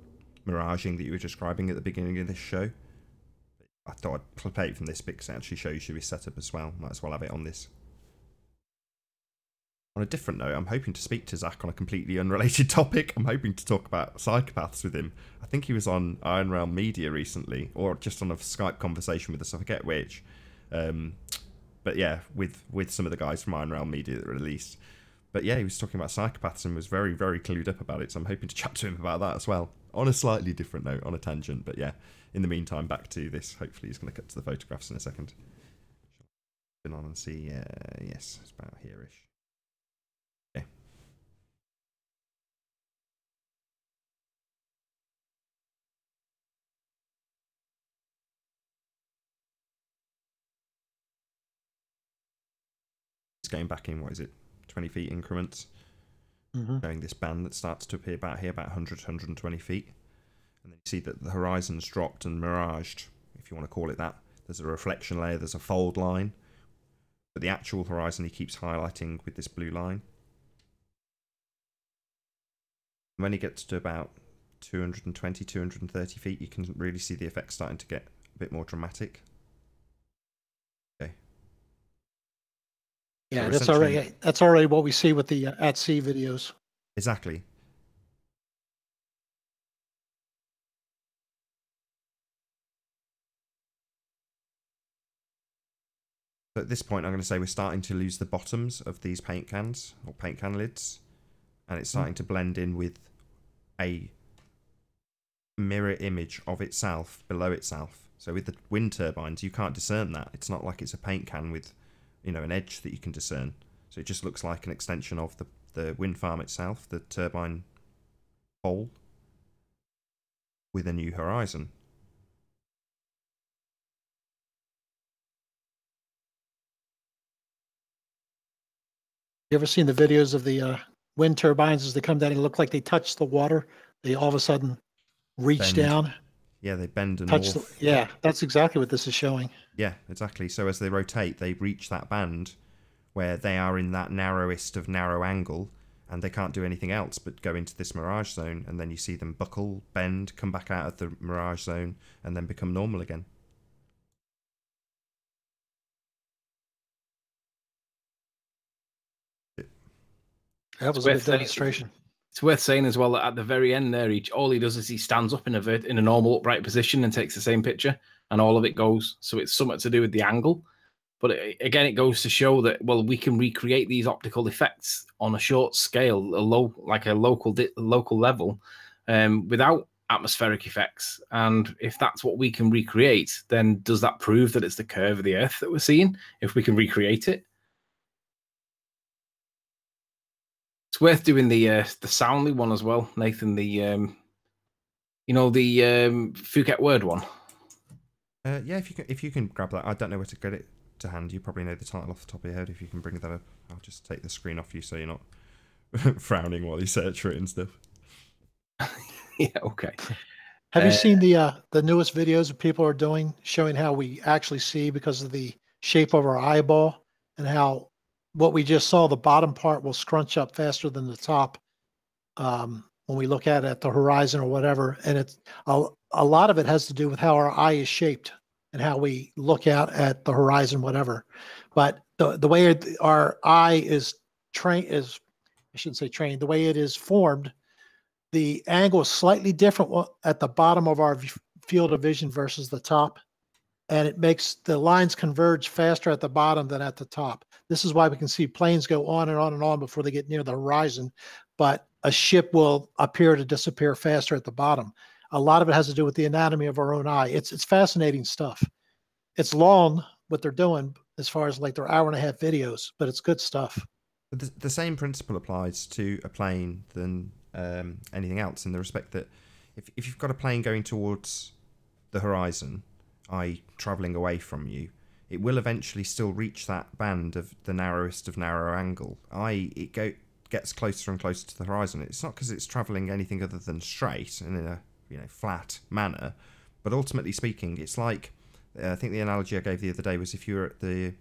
miraging that you were describing at the beginning of this show. I thought I'd play it from this bit because it actually shows you his setup as well. Might as well have it on this. On a different note, I'm hoping to speak to Zach on a completely unrelated topic. I'm hoping to talk about psychopaths with him. I think he was on Iron Realm Media recently, or just on a Skype conversation with us, I forget which. But yeah, with some of the guys from Iron Realm Media that released. But yeah, he was talking about psychopaths and was very, very clued up about it, so I'm hoping to chat to him about that as well. On a slightly different note, on a tangent, but yeah. In the meantime, back to this. Hopefully he's going to cut to the photographs in a second. Spin on and see, yes, it's about here-ish. Okay. It's going back in, what is it, 20 feet increments. Showing this band that starts to appear about here, about 100, 120 feet. And then you see that the horizon's dropped and miraged, if you want to call it that. There's a reflection layer, there's a fold line. But the actual horizon he keeps highlighting with this blue line. And when he gets to about 220, 230 feet, you can really see the effect starting to get a bit more dramatic. Okay. Yeah, so that's already what we see with the at sea videos. Exactly. So at this point, I'm going to say we're starting to lose the bottoms of these paint cans, or paint can lids. And it's starting to blend in with a mirror image of itself below itself. So with the wind turbines, you can't discern that. It's not like it's a paint can with, an edge that you can discern. So it just looks like an extension of the wind farm itself, the turbine pole, with a new horizon. You ever seen the videos of the wind turbines as they come down and look like they touch the water? They all of a sudden reach down. Yeah, they bend and touch morph. Yeah, that's exactly what this is showing. Yeah, exactly. So as they rotate, they reach that band where they are in that narrowest of narrow angle, and they can't do anything else but go into this mirage zone, and then you see them buckle, bend, come back out of the mirage zone, and then become normal again. That was a good demonstration. It's worth saying as well that at the very end there, all he does is he stands up in a normal upright position and takes the same picture, and all of it goes. So it's something to do with the angle. But again, it goes to show that, well, we can recreate these optical effects on a short scale, like a local level, without atmospheric effects. And if that's what we can recreate, then does that prove that it's the curve of the Earth that we're seeing, if we can recreate it? It's worth doing the Soundly one as well, Nathan. The Phuket word one. Yeah, if you can grab that. I don't know where to get it to hand. You probably know the title off the top of your head. If you can bring that up, I'll just take the screen off you so you're not frowning while you search for it and stuff. Yeah, okay. Have you seen the newest videos that people are doing showing how we actually see because of the shape of our eyeball, and how what we just saw, the bottom part will scrunch up faster than the top when we look at the horizon or whatever. And it's a lot of it has to do with how our eye is shaped and how we look out at the horizon, whatever. But the way our eye is I shouldn't say trained, the way it is formed, the angle is slightly different at the bottom of our field of vision versus the top. And it makes the lines converge faster at the bottom than at the top. This is why we can see planes go on and on and on before they get near the horizon, but a ship will appear to disappear faster at the bottom. A lot of it has to do with the anatomy of our own eye. It's fascinating stuff. It's long what they're doing as far as like their hour-and-a-half videos, but it's good stuff. The same principle applies to a plane than anything else, in the respect that if you've got a plane going towards the horizon, i.e. travelling away from you, it will eventually still reach that band of the narrowest of narrow angle, i.e. it gets closer and closer to the horizon. It's not because it's travelling anything other than straight and in a flat manner, but ultimately speaking, it's like, I think the analogy I gave the other day was if you were at the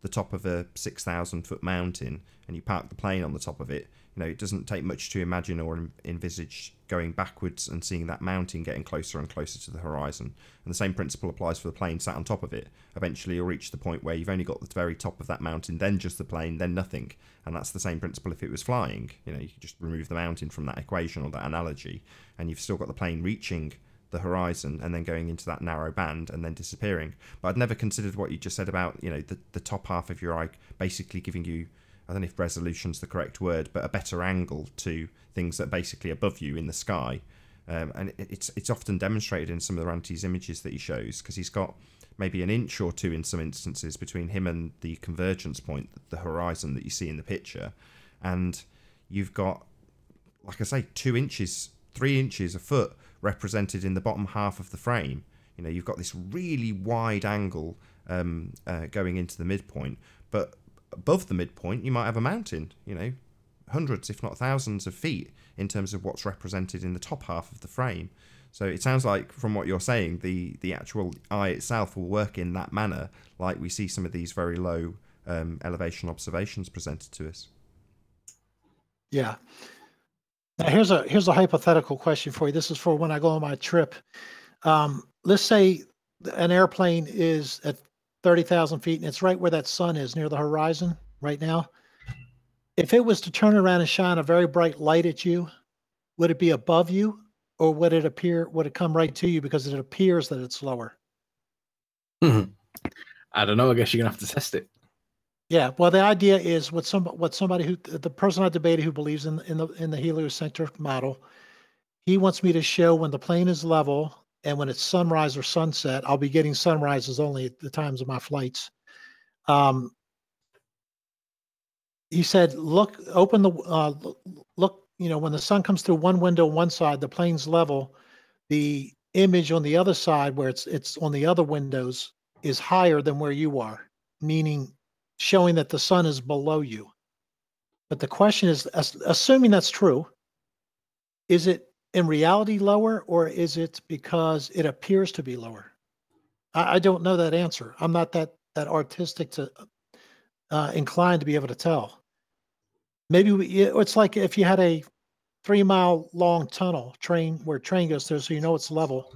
the top of a 6,000-foot mountain and you park the plane on the top of it, it doesn't take much to imagine or envisage going backwards and seeing that mountain getting closer and closer to the horizon. And the same principle applies for the plane sat on top of it. Eventually you'll reach the point where you've only got the very top of that mountain, then just the plane, then nothing. And that's the same principle if it was flying. You can just remove the mountain from that equation or that analogy, and you've still got the plane reaching the horizon and then going into that narrow band and then disappearing. But I'd never considered what you just said about, the top half of your eye basically giving you, I don't know if resolution's the correct word, but a better angle to things that are basically above you in the sky. And it's often demonstrated in some of Ranti's images that he shows, because he's got maybe an inch or two in some instances between him and the convergence point, the horizon that you see in the picture. And you've got, like I say, 2 inches, 3 inches, a foot represented in the bottom half of the frame. You've got this really wide angle going into the midpoint, but above the midpoint you might have a mountain, hundreds if not thousands of feet in terms of what's represented in the top half of the frame. So it sounds like, from what you're saying, the actual eye itself will work in that manner, like we see some of these very low elevation observations presented to us. Yeah. Now here's a hypothetical question for you. This is for when I go on my trip. Let's say an airplane is at 30,000 feet and it's right where that sun is, near the horizon right now. If it was to turn around and shine a very bright light at you, would it be above you, or would it come right to you because it appears that it's lower? I don't know. I guess you're gonna have to test it. Yeah. Well, the idea is the person I debated who believes in the heliocentric model, he wants me to show when the plane is level and when it's sunrise or sunset. I'll be getting sunrises only at the times of my flights. He said, look, when the sun comes through one window on one side, the plane's level, the image on the other side where it's on the other windows is higher than where you are, meaning showing that the sun is below you. But the question is, assuming that's true, is it in reality lower, or is it because it appears to be lower? I don't know that answer. I'm not that artistic to inclined to be able to tell. Maybe it's like if you had a 3-mile long tunnel where train goes through, so it's level,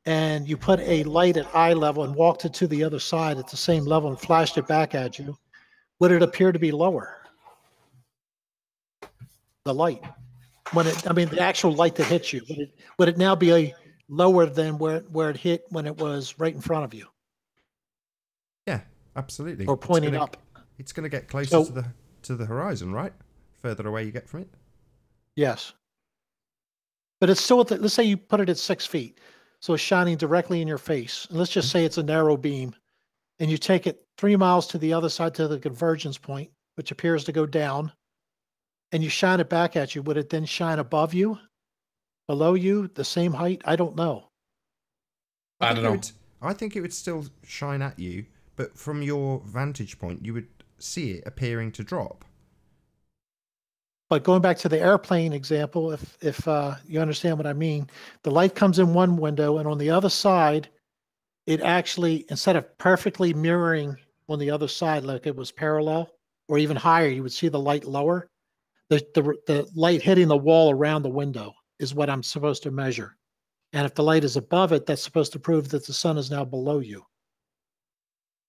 and you put a light at eye level and walked it to the other side at the same level and flashed it back at you, would it appear to be lower? The light, the actual light that hits you, would it now be lower than where it hit when it was right in front of you? Yeah, absolutely. Or pointing up. It's going to get closer to the horizon, right? Further away you get from it. Yes. But it's still, let's say you put it at 6 feet. So it's shining directly in your face. And let's just say it's a narrow beam. And you take it 3 miles to the other side to the convergence point, which appears to go down. And you shine it back at you. Would it then shine above you? Below you? The same height? I don't know. I don't know. I think it would still shine at you. But from your vantage point, you would see it appearing to drop. But going back to the airplane example, if you understand what I mean, the light comes in one window, and on the other side, it actually, instead of perfectly mirroring on the other side like it was parallel or even higher, you would see the light lower. The light hitting the wall around the window is what I'm supposed to measure. And if the light is above it, that's supposed to prove that the sun is now below you.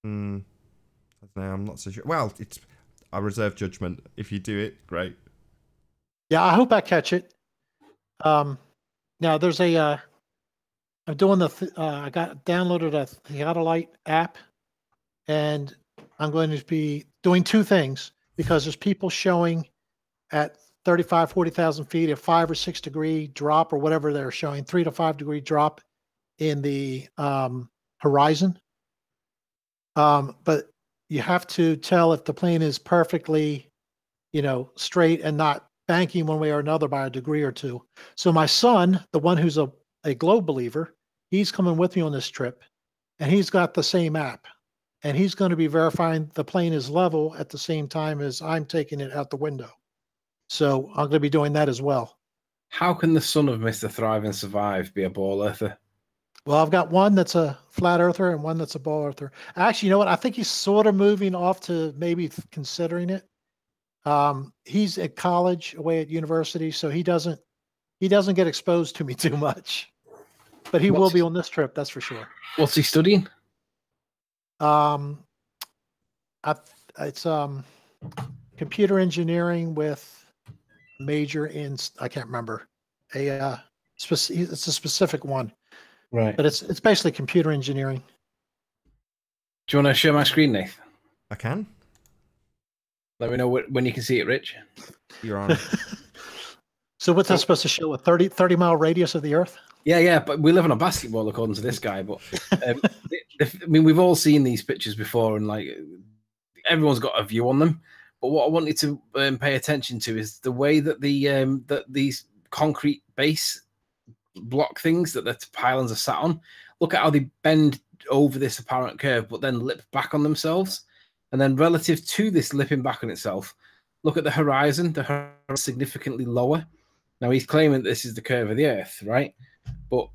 No, I'm not so sure. Well, I reserve judgment. If you do it, great. Yeah, I hope I catch it. Now there's I'm doing I got downloaded a theodolite app, and I'm going to be doing 2 things because there's people showing at 35, 40,000 feet, a 5 or 6 degree drop or whatever they're showing, 3 to 5 degree drop in the horizon. But you have to tell if the plane is perfectly, straight and not banking one way or another by a degree or 2. So my son, the one who's a globe believer, he's coming with me on this trip, and he's got the same app, and he's going to be verifying the plane is level at the same time as I'm taking it out the window. So I'm going to be doing that as well. How can the son of Mr. Thrive and Survive be a ball earther? Well, I've got one that's a flat earther and one that's a ball earther. Actually, you know what? I think he's sort of moving off to maybe considering it. He's at college, away at university, so he doesn't get exposed to me too much. But he will be on this trip, that's for sure. What's he studying? It's computer engineering with major in, I can't remember, it's a specific one, right? But it's basically computer engineering. Do you want to share my screen, Nath? I can. Let me know when you can see it, Rich. You're on. So what's that supposed to show? A 30 mile radius of the Earth? Yeah, but we live on a basketball according to this guy. But I mean, we've all seen these pictures before, and like everyone's got a view on them. But what I wanted to pay attention to is the way that that these concrete base block things that the pylons are sat on. Look at how they bend over this apparent curve, but then lip back on themselves. And then relative to this lipping back on itself, look at the horizon. The horizon is significantly lower. Now, he's claiming that this is the curve of the Earth, right? But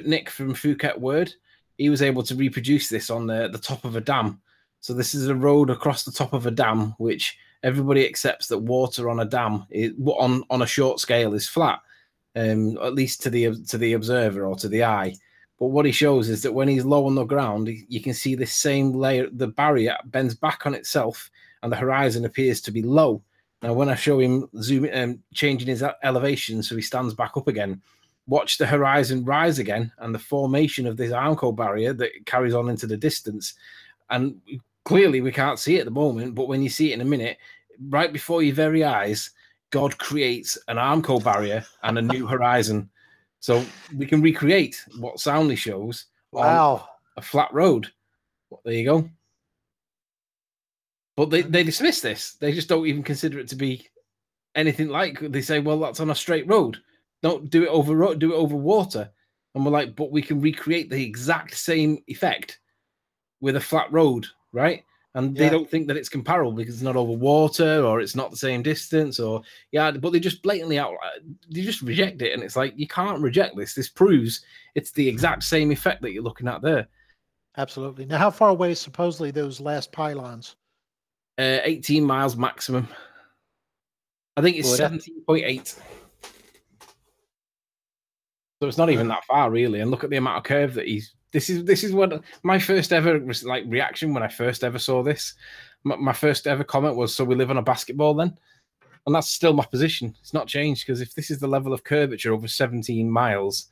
Nick from Phuket Word, he was able to reproduce this on the top of a dam. So this is a road across the top of a dam, which everybody accepts that water on a dam on a short scale is flat, at least to the observer or to the eye. But what he shows is that when he's low on the ground, you can see this same layer, the barrier bends back on itself, and the horizon appears to be low. Now, when I show him changing his elevation so he stands back up again, watch the horizon rise again and the formation of this Armco barrier that carries on into the distance. And clearly we can't see it at the moment, but when you see it in a minute, right before your very eyes, God creates an Armco barrier and a new horizon. So we can recreate what Soundly shows on a flat road. There you go. But they dismiss this. They just don't even consider it to be anything like. They say, well, that's on a straight road. Don't do it over water. And we're like, but we can recreate the exact same effect with a flat road, right? And they don't think that it's comparable because it's not over water or it's not the same distance but they just blatantly they just reject it. And it's like, you can't reject this. This proves it's the exact same effect that you're looking at there. Absolutely. Now, how far away is supposedly those last pylons? 18 miles maximum. I think it's 17.8. So it's not even that far, really. And look at the amount of curve that This is what my first ever reaction when I first ever saw this. My first ever comment was, "So we live on a basketball then?" And that's still my position. It's not changed, because if this is the level of curvature over 17 miles,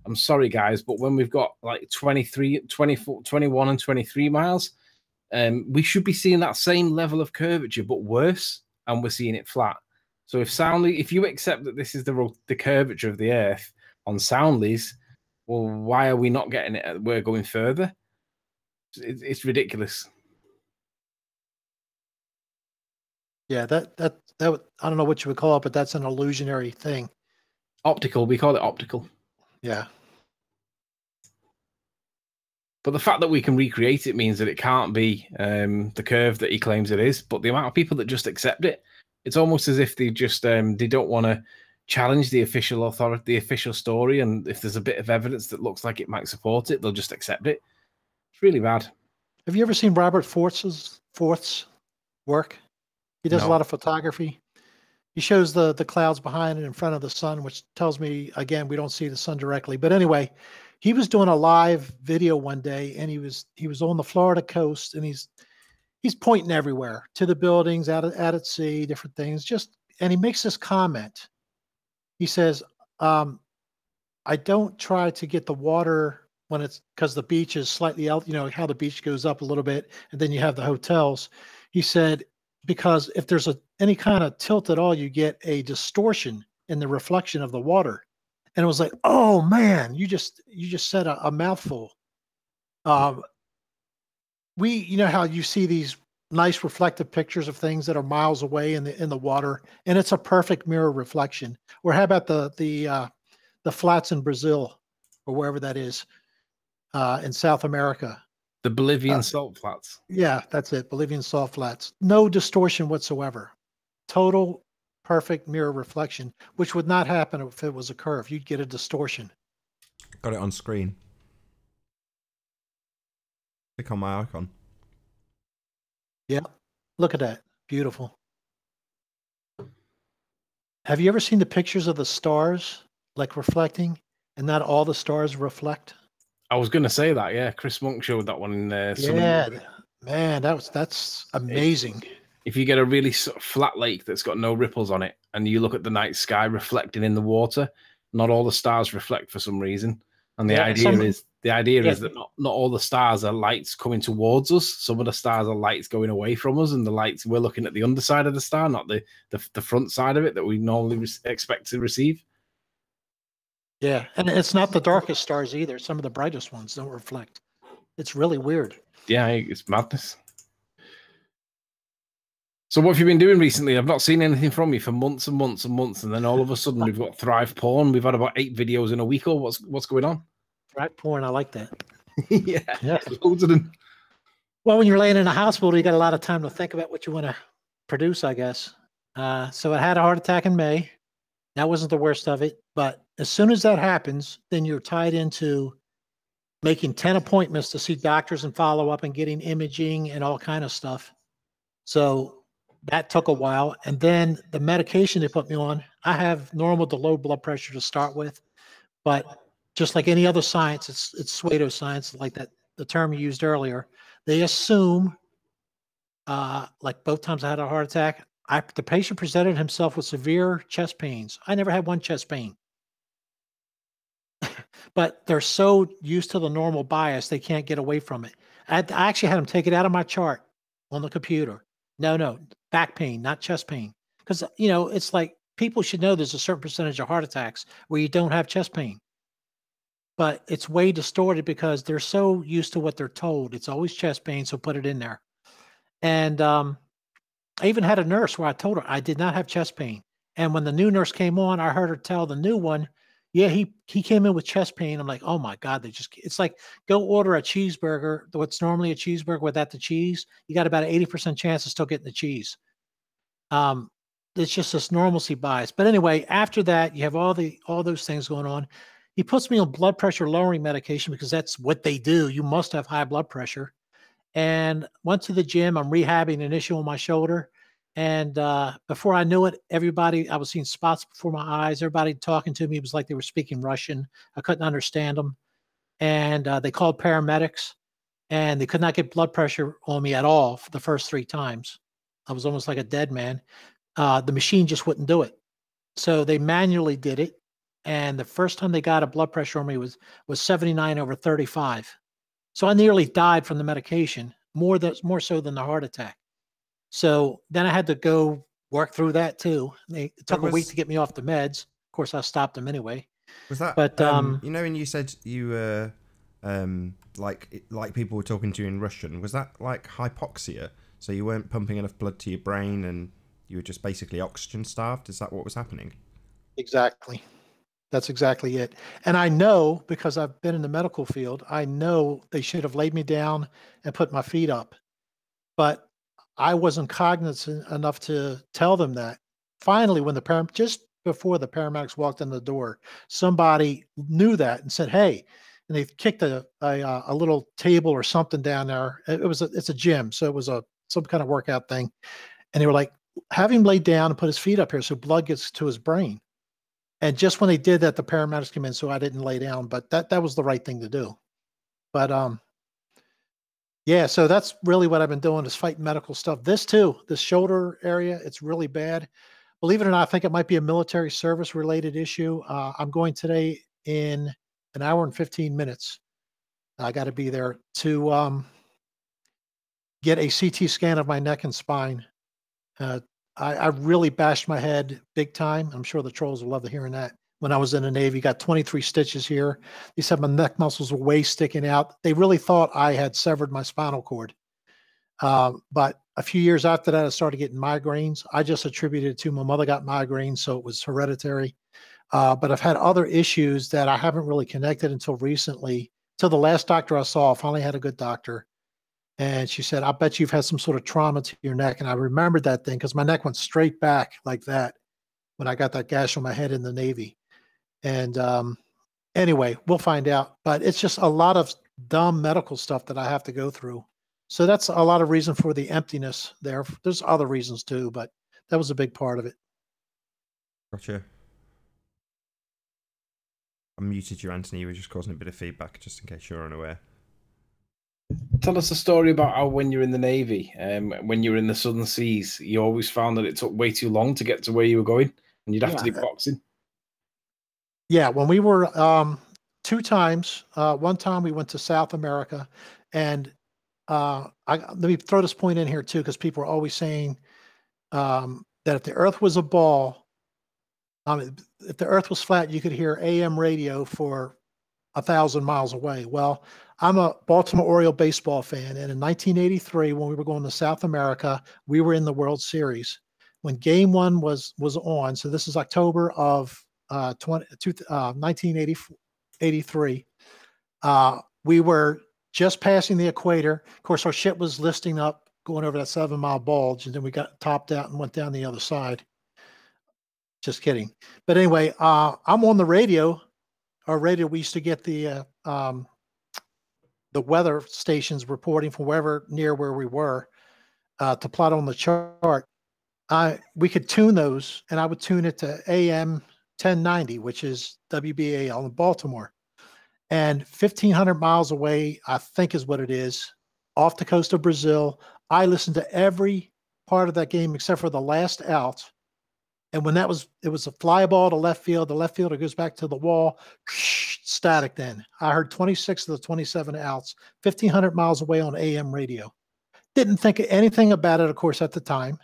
I'm sorry guys, but when we've got like 23, 24, 21 and 23 miles, we should be seeing that same level of curvature, but worse, and we're seeing it flat. So if you accept that this is the curvature of the Earth on Soundly's, well, why are we not getting it? We're going further. It's ridiculous. Yeah, that I don't know what you would call it, but that's an illusionary thing. Optical, we call it optical. Yeah. But the fact that we can recreate it means that it can't be the curve that he claims it is. But the amount of people that just accept it, it's almost as if they just they don't want to challenge the official authority, the official story, and if there's a bit of evidence that looks like it might support it, they'll just accept it. It's really bad. Have you ever seen Robert Forth's work? He does a lot of photography. He shows the clouds behind and in front of the sun, which tells me, again, we don't see the sun directly. But anyway, he was doing a live video one day, and he was on the Florida coast, and he's pointing everywhere to the buildings, out at sea, different things. And he makes this comment. He says, I don't try to get the water when it's, because the beach is slightly out, you know, how the beach goes up a little bit, and then you have the hotels. He said, because if there's any kind of tilt at all, you get a distortion in the reflection of the water. And it was like, oh man, you just said a mouthful. You know how you see these nice reflective pictures of things that are miles away in the water, and it's a perfect mirror reflection. Or how about the flats in Brazil, or wherever that is, in South America? The Bolivian salt flats. Yeah, that's it. Bolivian salt flats. No distortion whatsoever. Total perfect mirror reflection, which would not happen if it was a curve. You'd get a distortion. Got it on screen. Click on my icon. Yeah. Look at that. Beautiful. Have you ever seen the pictures of the stars like reflecting and not all the stars reflect? I was going to say that. Yeah. Chris Monk showed that one in Yeah, man, that's amazing. If you get a really sort of flat lake that's got no ripples on it and you look at the night sky reflecting in the water, not all the stars reflect for some reason. And the idea is that not all the stars are lights coming towards us. Some of the stars are lights going away from us, and the lights we're looking at the underside of the star, not the front side of it that we normally expect to receive. Yeah, and it's not the darkest stars either. Some of the brightest ones don't reflect. It's really weird. Yeah, it's madness. So what have you been doing recently? I've not seen anything from you for months and months and months, and then all of a sudden we've got Thrive Porn. We've had about 8 videos in a week. Or what's going on? Thrive Porn, I like that. yeah, loads of them. Well, when you're laying in a hospital, you got a lot of time to think about what you want to produce, I guess. So I had a heart attack in May. That wasn't the worst of it, but as soon as that happens, then you're tied into making 10 appointments to see doctors and follow up and getting imaging and all kind of stuff. So that took a while. And then the medication they put me on, I have normal to low blood pressure to start with. But just like any other science, it's pseudoscience, like the term you used earlier. They assume, like both times I had a heart attack, the patient presented himself with severe chest pains. I never had one chest pain. But they're so used to the normal bias, they can't get away from it. I actually had them take it out of my chart on the computer. No, back pain, not chest pain. Because, it's like people should know there's a certain percentage of heart attacks where you don't have chest pain. But it's way distorted because they're so used to what they're told. It's always chest pain, so put it in there. And I even had a nurse where I told her I did not have chest pain. And when the new nurse came on, I heard her tell the new one, yeah, he came in with chest pain. I'm like, oh my God, it's like, go order a cheeseburger, what's normally a cheeseburger without the cheese. You got about an 80% chance of still getting the cheese. It's just this normalcy bias. But anyway, after that, you have all those things going on. He puts me on blood pressure lowering medication because that's what they do. You must have high blood pressure. And went to the gym. I'm rehabbing an issue on my shoulder. And before I knew it, I was seeing spots before my eyes. Everybody talking to me, it was like they were speaking Russian. I couldn't understand them. And they called paramedics, and they could not get blood pressure on me at all for the first 3 times. I was almost like a dead man. The machine just wouldn't do it. So they manually did it. And the first time they got a blood pressure on me was 79/35. So I nearly died from the medication, more so than the heart attack. So then I had to go work through that too. It took a week to get me off the meds. Of course, I stopped them anyway. Was that? But and you said you were like people were talking to you in Russian. Was that like hypoxia? So you weren't pumping enough blood to your brain, and you were just basically oxygen starved. Is that what was happening? Exactly. That's exactly it. And I know, because I've been in the medical field, I know they should have laid me down and put my feet up. But I wasn't cognizant enough to tell them that. Finally, when just before the paramedics walked in the door, somebody knew that and said, "Hey," and they kicked a little table or something down there. It's a gym, so it was some kind of workout thing, and they were like, "Have him lay down and put his feet up here so blood gets to his brain." And just when they did that, the paramedics came in, so I didn't lay down. But that was the right thing to do. But yeah, so that's really what I've been doing, is fighting medical stuff. This shoulder area, it's really bad. Believe it or not, I think it might be a military service related issue. I'm going today in an hour and 15 minutes. I got to be there to get a CT scan of my neck and spine. I really bashed my head big time. I'm sure the trolls will love hearing that. When I was in the Navy, got 23 stitches here. They said my neck muscles were way sticking out. They really thought I had severed my spinal cord. But a few years after that, I started getting migraines. I just attributed it to my mother got migraines, so it was hereditary. But I've had other issues that I haven't really connected until recently. Till the last doctor I saw, I finally had a good doctor. And she said, "I bet you've had some sort of trauma to your neck." And I remembered that thing because my neck went straight back like that when I got that gash on my head in the Navy. And Anyway, we'll find out. But it's just a lot of dumb medical stuff that I have to go through. So that's a lot of reason for the emptiness there. There's other reasons too, but that was a big part of it. Gotcha. I muted you, Anthony. You were just causing a bit of feedback, just in case you're unaware. Tell us a story about how when you're in the Navy, when you were in the Southern Seas, you always found that it took way too long to get to where you were going, and you'd have to do boxing. Yeah, when we were 2 times. One time we went to South America, and let me throw this point in here too, because people are always saying that if the Earth was a ball, if the Earth was flat, you could hear AM radio for 1,000 miles away. Well, I'm a Baltimore Oriole baseball fan, and in 1983, when we were going to South America, we were in the World Series when Game 1 was on. So this is October of 1983. We were just passing the equator. Of course, our ship was listing up, going over that 7-mile bulge, and then we got topped out and went down the other side. Just kidding. But anyway, I'm on the radio. Our radio, we used to get the weather stations reporting from wherever near where we were to plot on the chart. We could tune those, and I would tune it to AM 1090, which is WBAL in Baltimore. And 1,500 miles away, I think is what it is, off the coast of Brazil. I listened to every part of that game except for the last out. And when it was a fly ball to left field. The left fielder goes back to the wall, static then. I heard 26 of the 27 outs, 1,500 miles away on AM radio. Didn't think anything about it, of course, at the time.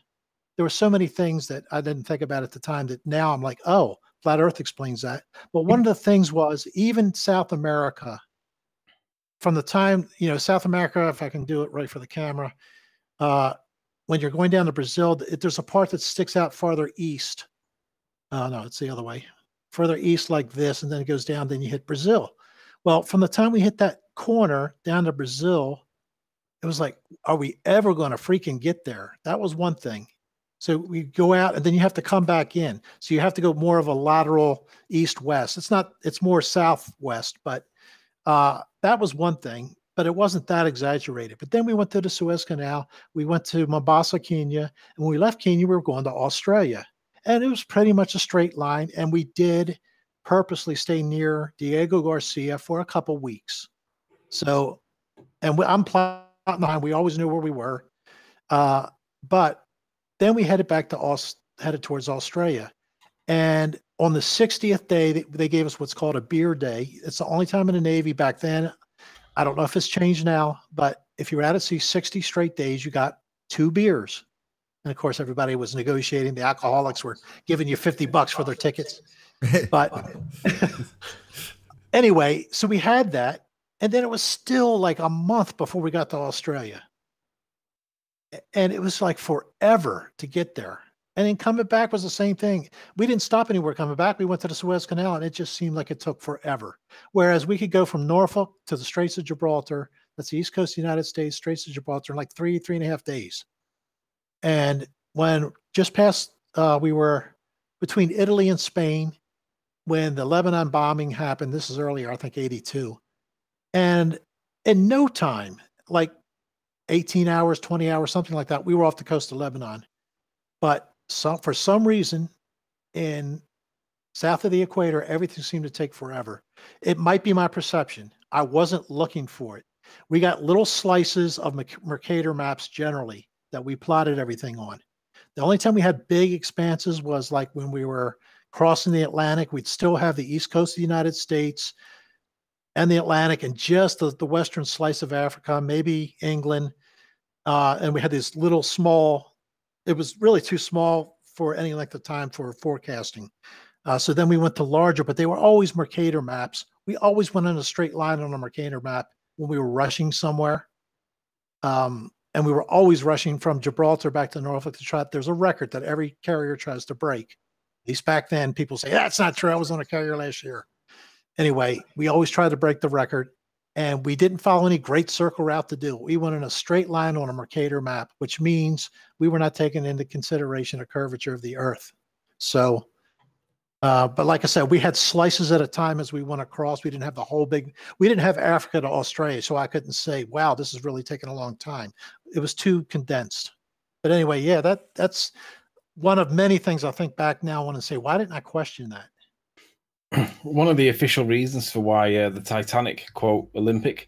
There were so many things that I didn't think about at the time that now I'm like, oh, Flat Earth explains that. But one of the things was even South America, from the time, South America, if I can do it right for the camera, when you're going down to Brazil, there's a part that sticks out farther east. No, it's the other way. Further east like this, and then it goes down, then you hit Brazil. Well, from the time we hit that corner down to Brazil, it was like, are we ever going to freaking get there? That was one thing. So we go out, and then you have to come back in. So you have to go more of a lateral east-west. It's more southwest, but that was one thing. But it wasn't that exaggerated. But then we went to the Suez Canal. We went to Mombasa, Kenya. And when we left Kenya, we were going to Australia. And it was pretty much a straight line. And we did purposely stay near Diego Garcia for a couple weeks. So, and I'm plotting behind. We always knew where we were. But then we headed back headed towards Australia. And on the 60th day, they gave us what's called a beer day. It's the only time in the Navy back then. I don't know if it's changed now, but if you were out at sea 60 straight days, you got 2 beers. And of course, everybody was negotiating. The alcoholics were giving you $50 for their tickets. But anyway, so we had that. And then it was still like a month before we got to Australia. And it was like forever to get there. And then coming back was the same thing. We didn't stop anywhere coming back. We went to the Suez Canal, and it just seemed like it took forever. Whereas we could go from Norfolk to the Straits of Gibraltar, that's the east coast of the United States, Straits of Gibraltar, in like 3.5 days. And when just past, we were between Italy and Spain when the Lebanon bombing happened. This is earlier, I think 82. And in no time, like 18 hours, 20 hours, something like that, we were off the coast of Lebanon. But for some reason, in south of the equator, everything seemed to take forever. It might be my perception. I wasn't looking for it. We got little slices of Mercator maps generally that we plotted everything on. The only time we had big expanses was like when we were crossing the Atlantic. We'd still have the east coast of the United States and the Atlantic and just the western slice of Africa, maybe England. And we had these little small, it was really too small for any length of time for forecasting. So then we went to larger, but they were always Mercator maps. We always went in a straight line on a Mercator map when we were rushing somewhere. And we were always rushing from Gibraltar back to Norfolk to try. There's a record that every carrier tries to break. At least back then, people say, that's not true. I was on a carrier last year. Anyway, we always try to break the record. And we didn't follow any great circle route to do it. We went in a straight line on a Mercator map, which means we were not taking into consideration a curvature of the Earth. So But like I said, we had slices at a time as we went across. We didn't have the whole big, we didn't have Africa to Australia. So I couldn't say, wow, this is really taking a long time. It was too condensed. But anyway, yeah, that's one of many things I think back now. I want to say, why didn't I question that? One of the official reasons for why the Titanic, quote, Olympic,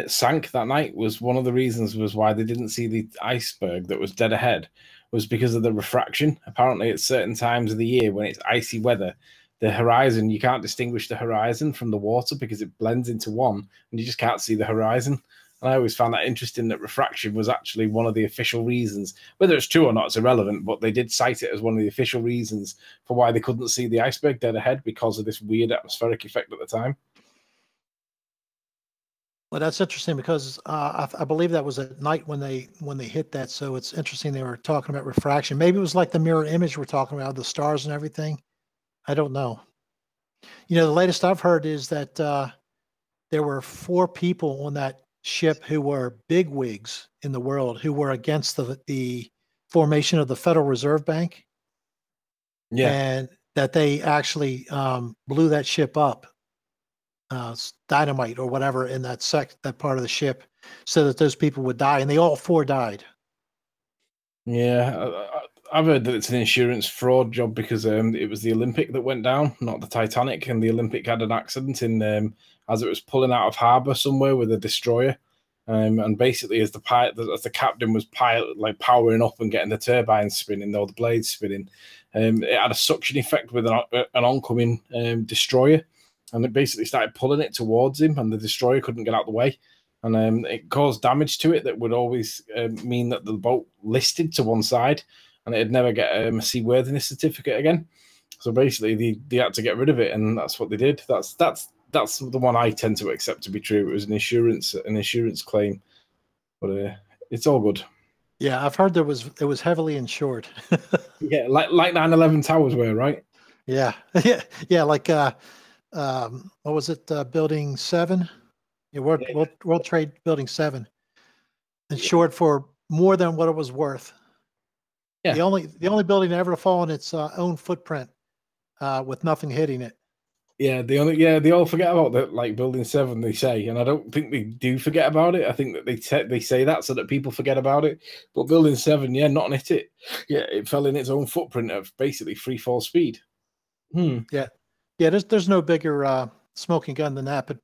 sank that night was one of the reasons was why they didn't see the iceberg that was dead ahead was because of the refraction. Apparently, at certain times of the year when it's icy weather, the horizon, you can't distinguish the horizon from the water because it blends into one and you just can't see the horizon. And I always found that interesting that refraction was actually one of the official reasons. Whether it's true or not, it's irrelevant, but they did cite it as one of the official reasons for why they couldn't see the iceberg dead ahead because of this weird atmospheric effect at the time. Well, that's interesting because I believe that was at night when they hit that. So it's interesting they were talking about refraction. Maybe it was like the mirror image we're talking about, the stars and everything. I don't know. You know, the latest I've heard is that there were 4 people on that ship who were bigwigs in the world who were against the formation of the Federal Reserve Bank. Yeah. And that they actually blew that ship up, dynamite or whatever in that part of the ship so that those people would die. And they all 4 died. Yeah. I've heard that it's an insurance fraud job because it was the Olympic that went down, not the Titanic, and the Olympic had an accident in as it was pulling out of harbour somewhere with a destroyer, and basically as the captain was powering up and getting the turbines spinning, or the blades spinning, it had a suction effect with an oncoming destroyer, and it basically started pulling it towards him, and the destroyer couldn't get out of the way. And it caused damage to it that would always mean that the boat listed to one side, and it'd never get a seaworthiness certificate again. So basically, they had to get rid of it, and that's what they did. That's the one I tend to accept to be true. It was an insurance claim, but it's all good. Yeah, I've heard it was heavily insured. Yeah, like 9/11 towers were, right? Yeah, yeah. Like what was it? Building 7. Yeah, World Trade Building 7, insured for more than what it was worth. Yeah. The only building ever to fall on its own footprint with nothing hitting it. Yeah, they all forget about that, like Building 7, they say, and I don't think they do forget about it. I think that they say that so that people forget about it. But Building 7, yeah, not hit it. Yeah, it fell in its own footprint of basically free fall speed. Yeah. There's no bigger smoking gun than that. But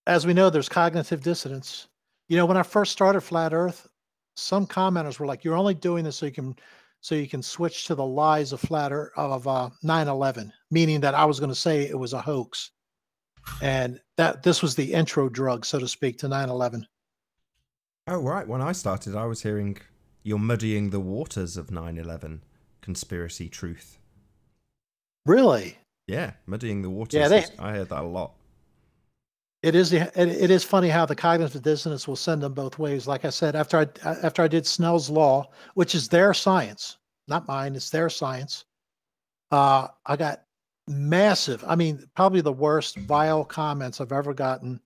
as we know, there's cognitive dissonance. You know, when I first started Flat Earth, some commenters were like, "You're only doing this so you can switch to the lies of Flat Earth of 9/11," meaning that I was going to say it was a hoax, and that this was the intro drug, so to speak, to 9/11. Oh, right. When I started, I was hearing you're muddying the waters of 9/11 conspiracy truth. Really? Yeah, muddying the waters. Yeah, I heard that a lot. It is funny how the cognitive dissonance will send them both ways. Like I said, after I did Snell's law, which is their science, not mine, it's their science. I got massive, I mean, probably the worst vile comments I've ever gotten.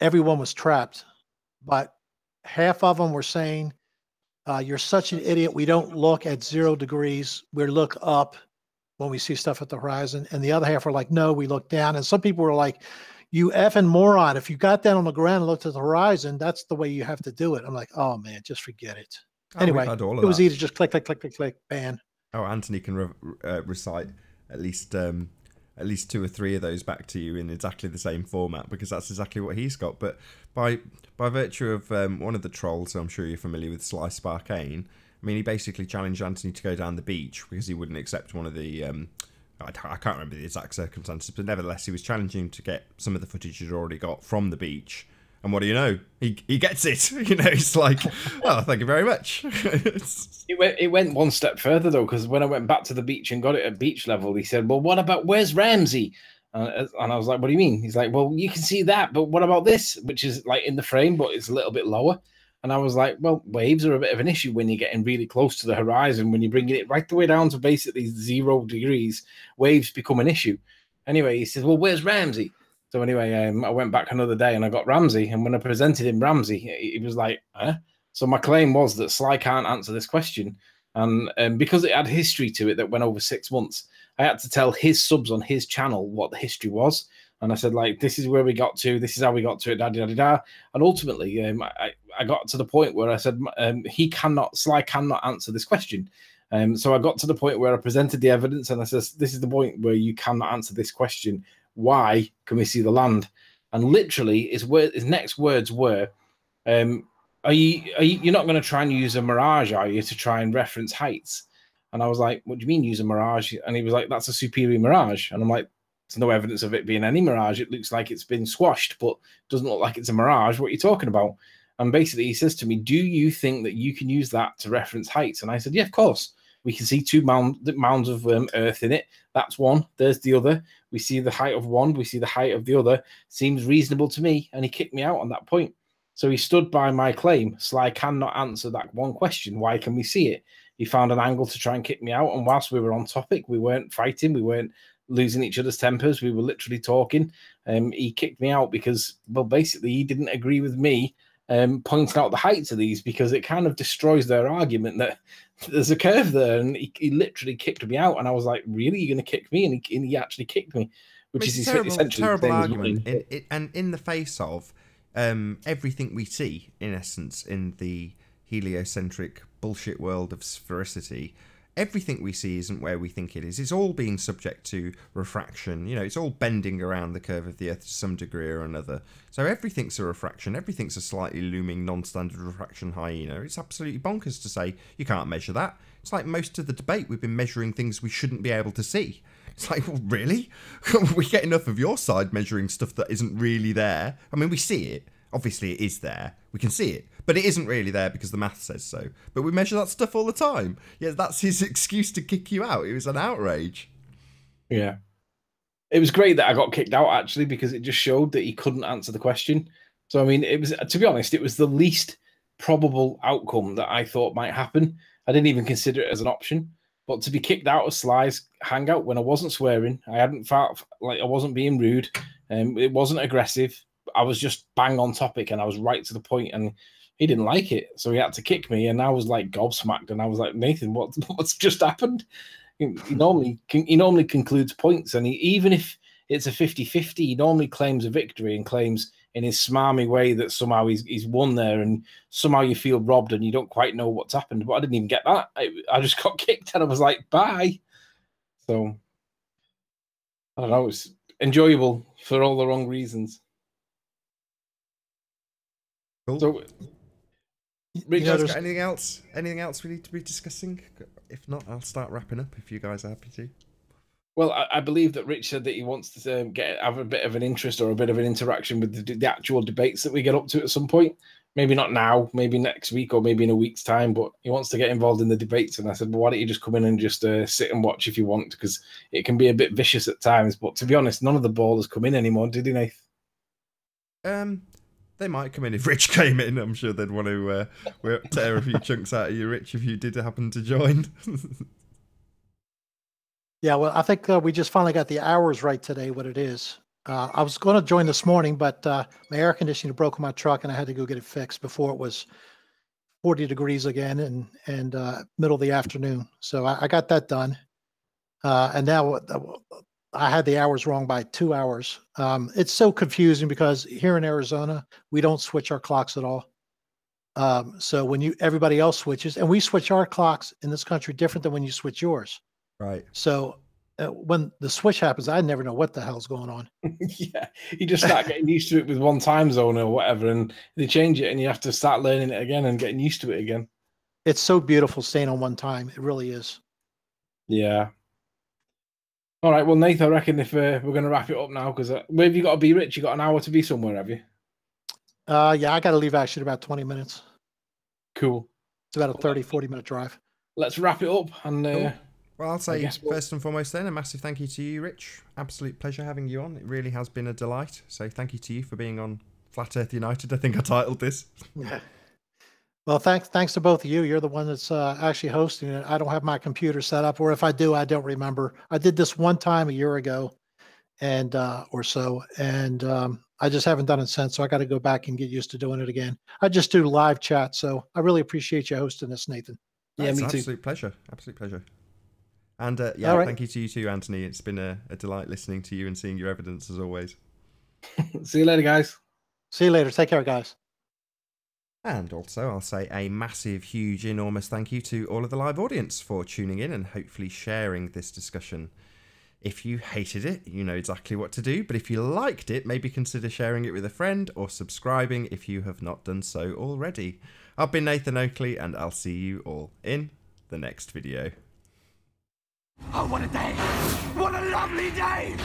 Everyone was trapped, but half of them were saying, "You're such an idiot. We don't look at 0 degrees. We look up when we see stuff at the horizon." And the other half were like, "No, we look down." And some people were like, "You effing moron. If you got down on the ground and looked at the horizon, that's the way you have to do it." I'm like, "Oh man, just forget it." Anyway, it was easy to just click, click, click, click, click, ban. Oh, Anthony can recite at least 2 or 3 of those back to you in exactly the same format, because that's exactly what he's got. But by virtue of one of the trolls, so I'm sure you're familiar with, Sly Sparkane, I mean, he basically challenged Anthony to go down the beach because he wouldn't accept one of the I can't remember the exact circumstances, but nevertheless, he was challenging him to get some of the footage he'd already got from the beach. And what do you know? He gets it. You know, it's like, oh, thank you very much. It went one step further, though, because when I went back to the beach and got it at beach level, he said, "Well, what about, where's Ramsey?" And I was like, "What do you mean?" He's like, "Well, you can see that, but what about this?" Which is like in the frame, but it's a little bit lower. And I was like, "Well, waves are a bit of an issue when you're getting really close to the horizon. When you're bringing it right the way down to basically 0 degrees, waves become an issue." Anyway, he says, "Well, where's Ramsey?" So anyway, I went back another day and I got Ramsey. And when I presented him Ramsey, he was like, "Huh?" So my claim was that Sly can't answer this question. And because it had history to it that went over 6 months, I had to tell his subs on his channel what the history was. And I said, like, this is where we got to. This is how we got to it. Da, da, da, da. And ultimately, I got to the point where I said, Sly cannot answer this question. So I got to the point where I presented the evidence and I said, this is the point where you cannot answer this question. Why can we see the land? And literally, his next words were, you're not going to try and use a mirage, are you, to try and reference heights? And I was like, what do you mean use a mirage? And he was like, that's a superior mirage. And I'm like, there's no evidence of it being any mirage. It looks like it's been squashed, but doesn't look like it's a mirage. What are you talking about? And basically he says to me, do you think that you can use that to reference heights? And I said, yeah, of course. We can see two mounds of earth in it. That's one. There's the other. We see the height of one. We see the height of the other. Seems reasonable to me. And he kicked me out on that point. So he stood by my claim. Sly cannot answer that one question. Why can we see it? He found an angle to try and kick me out. And whilst we were on topic, we weren't fighting. We weren't losing each other's tempers. We were literally talking. He kicked me out because, well, basically he didn't agree with me pointing out the heights of these, because it kind of destroys their argument that there's a curve there. And he literally kicked me out. And I was like, really? You're going to kick me? And he actually kicked me, which is essentially terrible argument. And in the face of everything we see, in essence, in the heliocentric bullshit world of sphericity, everything we see isn't where we think it is. It's all being subject to refraction. You know, it's all bending around the curve of the Earth to some degree or another. So everything's a refraction. Everything's a slightly looming non-standard refraction hyena. It's absolutely bonkers to say you can't measure that. It's like most of the debate, we've been measuring things we shouldn't be able to see. It's like, well, really? We get enough of your side measuring stuff that isn't really there. I mean, we see it. Obviously, it is there. We can see it. But it isn't really there because the math says so. But we measure that stuff all the time. Yeah, that's his excuse to kick you out. It was an outrage. Yeah. It was great that I got kicked out, actually, because it just showed that he couldn't answer the question. So, I mean, it was, to be honest, it was the least probable outcome that I thought might happen. I didn't even consider it as an option. But to be kicked out of Sly's hangout when I wasn't swearing, I hadn't felt like I wasn't being rude, it wasn't aggressive. I was just bang on topic and I was right to the point, and he didn't like it. So he had to kick me, and I was like gobsmacked, and I was like, Nathan, what's just happened? He normally concludes points, and even if it's a 50-50, he normally claims a victory and claims in his smarmy way that somehow he's won there, and somehow you feel robbed and you don't quite know what's happened. But I didn't even get that. I just got kicked and I was like, bye. So I don't know, it was enjoyable for all the wrong reasons. Cool. So, Rich, you got anything else? Anything else we need to be discussing? If not, I'll start wrapping up if you guys are happy to. Well, I believe that Rich said that he wants to have a bit of an interest or a bit of an interaction with the actual debates that we get up to at some point. Maybe not now, maybe next week or maybe in a week's time, but he wants to get involved in the debates. And I said, well, why don't you just come in and just sit and watch if you want, because it can be a bit vicious at times. But to be honest, none of the ballers come in anymore, did he, Nath? They might come in if Rich came in. I'm sure they'd want to tear a few chunks out of you, Rich, if you did happen to join. Yeah, well, I think we just finally got the hours right today, what it is. I was going to join this morning, but my air conditioner broke in my truck, and I had to go get it fixed before it was 40 degrees again and middle of the afternoon. So I got that done. And now I had the hours wrong by 2 hours. It's so confusing because here in Arizona, we don't switch our clocks at all. So when everybody else switches, and we switch our clocks in this country different than when you switch yours. Right. So when the switch happens, I never know what the hell's going on. Yeah, you just start getting used to it with one time zone or whatever, and they change it, and you have to start learning it again and getting used to it again. It's so beautiful staying on one time. It really is. Yeah. All right, well, Nathan, I reckon if we're going to wrap it up now, because where have you got to be, Rich? You got an hour to be somewhere, have you? Yeah, I got to leave actually in about 20 minutes. Cool. It's about a 30, 40-minute drive. Let's wrap it up. And cool. Well, I'll say first and foremost then, a massive thank you to you, Rich. Absolute pleasure having you on. It really has been a delight. So thank you to you for being on Flat Earth United. I think I titled this. Yeah. Well, thanks to both of you. You're the one that's actually hosting it. I don't have my computer set up, or if I do, I don't remember. I did this one time a year ago, and or so, and I just haven't done it since. So I got to go back and get used to doing it again. I just do live chat, so I really appreciate you hosting this, Nathan. Yeah, it's me an too. Absolute pleasure. Absolute pleasure. And thank you to you too, Anthony. It's been a delight listening to you and seeing your evidence as always. See you later, guys. See you later. Take care, guys. And also, I'll say a massive, huge, enormous thank you to all of the live audience for tuning in and hopefully sharing this discussion. If you hated it, you know exactly what to do, but if you liked it, maybe consider sharing it with a friend or subscribing if you have not done so already. I've been Nathan Oakley, and I'll see you all in the next video. Oh, what a day! What a lovely day!